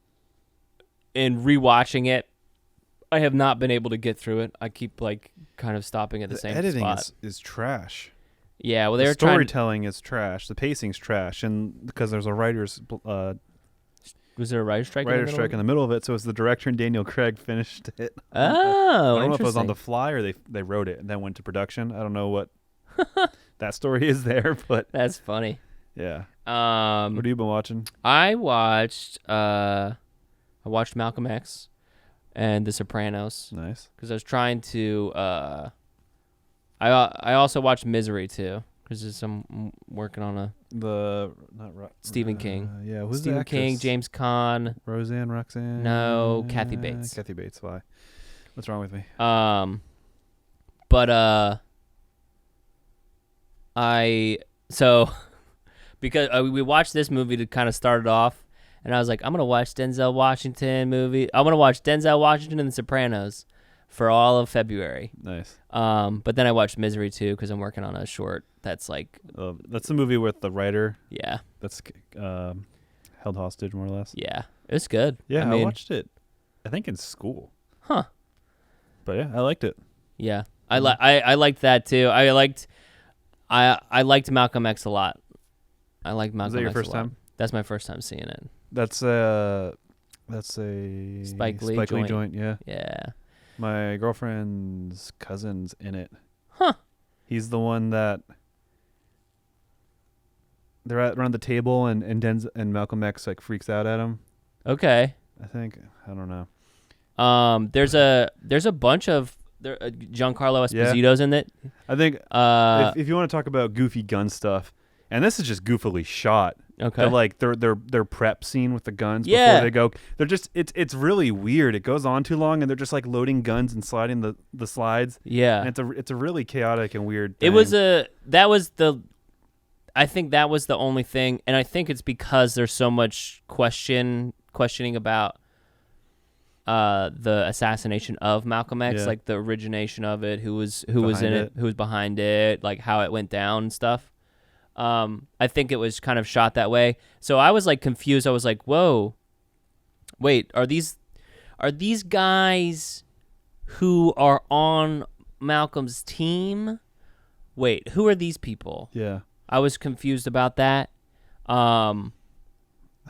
in rewatching it, I have not been able to get through it. I keep like kind of stopping at the same editing spot. is trash. Yeah, well, The they're trying. storytelling is trash. The pacing's trash, and because there's a writer's Was there a writer's strike? in the middle of it, so it's the director and Daniel Craig finished it. Oh, I don't know if it was on the fly or they wrote it and then went to production. I don't know what that story is there, but That's funny. yeah. What have you been watching? I watched Malcolm X and The Sopranos Nice. because I was trying to. I also watched Misery too because I'm working on Stephen King. Yeah, who's Stephen the King, actress? James Roxanne. Roxanne. No, Kathy Bates. Kathy Bates. Why? What's wrong with me? Because we watched this movie to kind of start it off, and I was like, I'm gonna watch Denzel Washington movie. I'm gonna watch Denzel Washington and The Sopranos for all of February. Nice. But then I watched Misery too because I'm working on a short that's like, That's the movie with the writer yeah, that's held hostage, more or less. yeah, it's good. Yeah, I mean, I watched it. I think in school. Huh. But yeah, I liked it. Yeah, I liked that too. I liked Malcolm X a lot. I liked Malcolm X. Was that your a first lot. time? That's my first time seeing it. That's a Spike Lee joint. Yeah. Yeah. My girlfriend's cousin's in it. Huh. He's the one that they're around the table and Malcolm X like freaks out at him. Okay. I think I don't know. There's a bunch of Giancarlo Esposito's in it. I think if you want to talk about goofy gun stuff, and this is just goofily shot. Okay. They're like their prep scene with the guns Yeah. before they go. They're just it's really weird. It goes on too long, and they're just like loading guns and sliding the slides. Yeah. And it's a really chaotic and weird thing. I think that was the only thing, and I think it's because there's so much questioning about the assassination of Malcolm X, Yeah. like the origination of it, who was in it, who was behind it, like how it went down and stuff. I think it was kind of shot that way. So I was like confused. I was like, "Whoa, wait, are these guys who are on Malcolm's team. Wait, who are these people? Yeah. I was confused about that.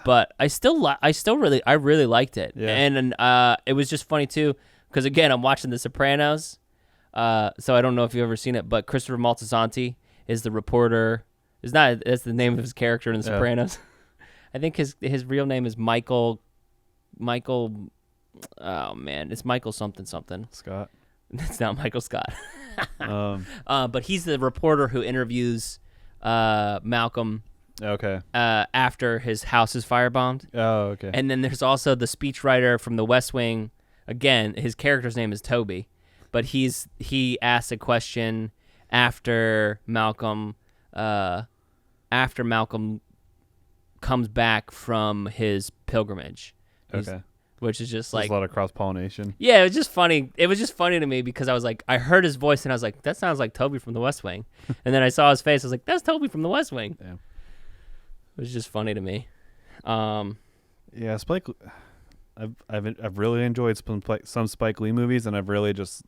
But I really liked it. Yeah. And it was just funny too, because again, I'm watching The Sopranos. So I don't know if you've ever seen it, but Christopher Moltisanti is the reporter. That's the name of his character in The Sopranos. I think his real name is Michael. Oh man, it's Michael something. Scott. It's not Michael Scott. Um. But he's the reporter who interviews Malcolm Okay. after his house is firebombed. Oh, okay. And then there's also the speechwriter from The West Wing. Again, his character's name is Toby, but he asks a question after Malcolm comes back from his pilgrimage. Okay. Which is just There's like a lot of cross pollination. yeah, it was just funny. It was just funny to me because I was like, I heard his voice and I was like, that sounds like Toby from The West Wing. And then I saw his face. I was like, that's Toby from The West Wing. Yeah. It was just funny to me. Yeah, Spike. I've really enjoyed some Spike Lee movies, and I've really just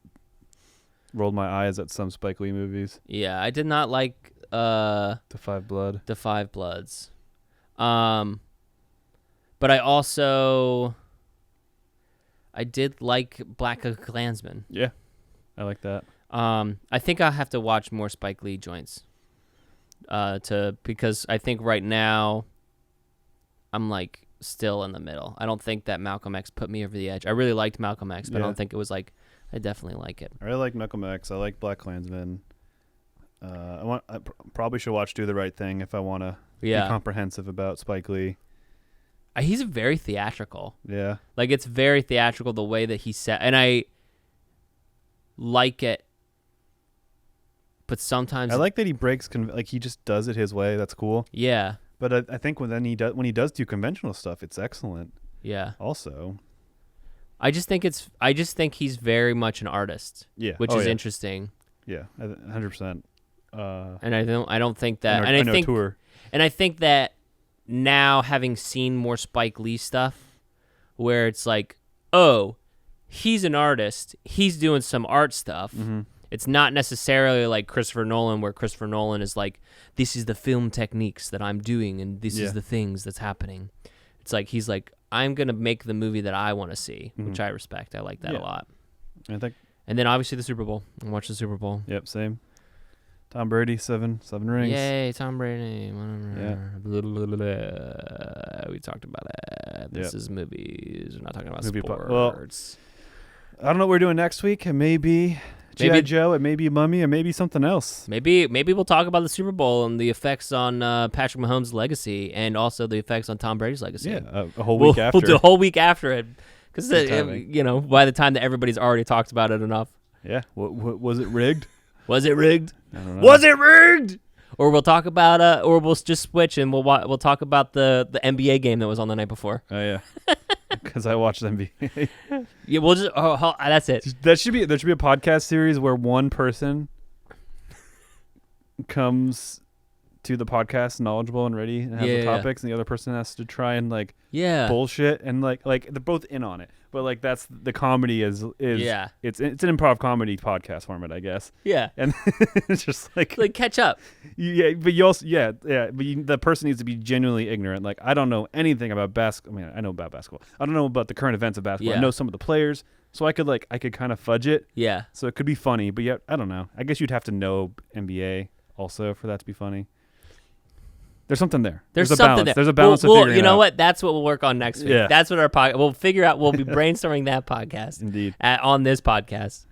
rolled my eyes at some Spike Lee movies. Yeah, I did not like The Five Blood. The Five Bloods. But I did like Black Klansman. Yeah, I like that. I think I'll have to watch more Spike Lee joints. Because I think right now I'm like still in the middle. I don't think that Malcolm X put me over the edge. I really liked Malcolm X, but I don't think it was like I definitely like it. I really like Malcolm X. I like Black Klansman. I probably should watch Do the Right Thing if I want to be comprehensive about Spike Lee. He's very theatrical. Yeah. Like it's very theatrical the way that he said, and I like it. But sometimes I like that he breaks like he just does it his way. That's cool. Yeah. But I think when he does do conventional stuff, it's excellent. Yeah. Also, I just think he's very much an artist. Yeah. Which is interesting. Yeah, 100%. And I don't think that. And I think that now having seen more Spike Lee stuff, where it's like, oh, he's an artist, he's doing some art stuff. Mm-hmm. It's not necessarily like Christopher Nolan, where Christopher Nolan is like, this is the film techniques that I'm doing, and this is the things that's happening. It's like he's like, I'm gonna make the movie that I want to see, which I respect. I like that a lot. And then obviously the Super Bowl. I watched the Super Bowl. Yep, same. Tom Brady, seven rings. Yay, Tom Brady. Yeah. We talked about it. This is movies. We're not talking about Movie sports. I don't know what we're doing next week. It may be G.I. Joe, it may be Mummy, it may be something else. Maybe we'll talk about the Super Bowl and the effects on Patrick Mahomes' legacy, and also the effects on Tom Brady's legacy. Yeah, a whole week after. We'll do a whole week after it, because by the time that everybody's already talked about it enough. Yeah. Was it rigged? Was it rigged? I don't know. Was it rigged? Or we'll talk about or we'll just switch and we'll talk about the NBA game that was on the night before. Oh yeah. Because I watched NBA. Yeah, we'll just that's it. There should be a podcast series where one person comes to the podcast knowledgeable and ready and has the topics, and the other person has to try and bullshit and like they're both in on it. But like that's the comedy is it's an improv comedy podcast format, I guess. Yeah. And it's just like catch up. Yeah, but you also the person needs to be genuinely ignorant. Like I don't know anything about basketball. I mean, I know about basketball. I don't know about the current events of basketball. Yeah. I know some of the players, so I could kind of fudge it. Yeah. So it could be funny, but I don't know. I guess you'd have to know NBA also for that to be funny. There's something there. There's a something balance. there. There's a balance of figuring you know out. what? That's what we'll work on next week. Yeah. That's what our podcast. We'll figure out. We'll be brainstorming that podcast. Indeed. On this podcast,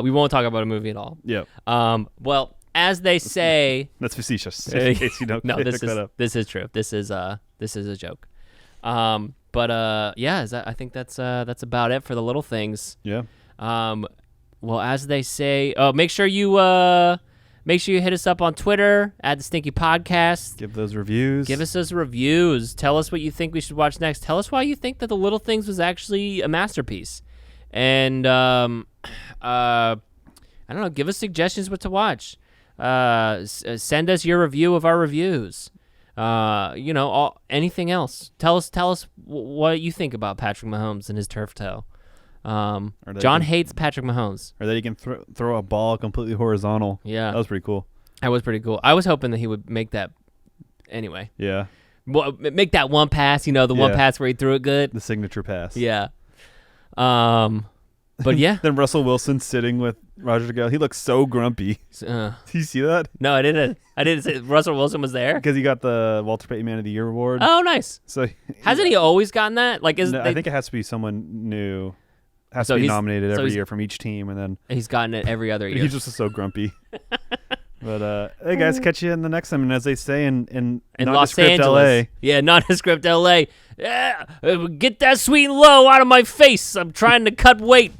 we won't talk about a movie at all. Yep. Well, as they say, that's facetious. In case you don't. No, pick that up. This is true. This is a joke. I think that's about it for the little things. Yeah. Well, as they say, make sure you hit us up on Twitter at the Stinky Podcast. Give those reviews. Give us those reviews. Tell us what you think we should watch next. Tell us why you think that The Little Things was actually a masterpiece. And I don't know. Give us suggestions what to watch. Send us your review of our reviews. Anything else. Tell us what you think about Patrick Mahomes and his turf toe. that John he hates Patrick Mahomes. or that he can throw a ball completely horizontal. Yeah. That was pretty cool. That was pretty cool. I was hoping that he would make that anyway. Yeah. Well, make that one pass, the one Yeah. pass where he threw it good. The signature pass. Yeah. But yeah. Then Russell Wilson sitting with Roger Goodell. He looks so grumpy. Uh, Do you see that? no, I didn't. I didn't say Russell Wilson was there. Because he got the Walter Payton Man of the Year award. Oh, nice. So Hasn't he always gotten that? Like, No, I think it has to be someone new. Has So to be he's- nominated so every he's- year from each team, and then he's gotten it every other year. he just was so grumpy. But hey guys, catch you in the next time. And as they say in in nondescript Los Angeles. LA, Yeah, nondescript LA. Yeah, get that sweet and low out of my face. I'm trying to cut weight.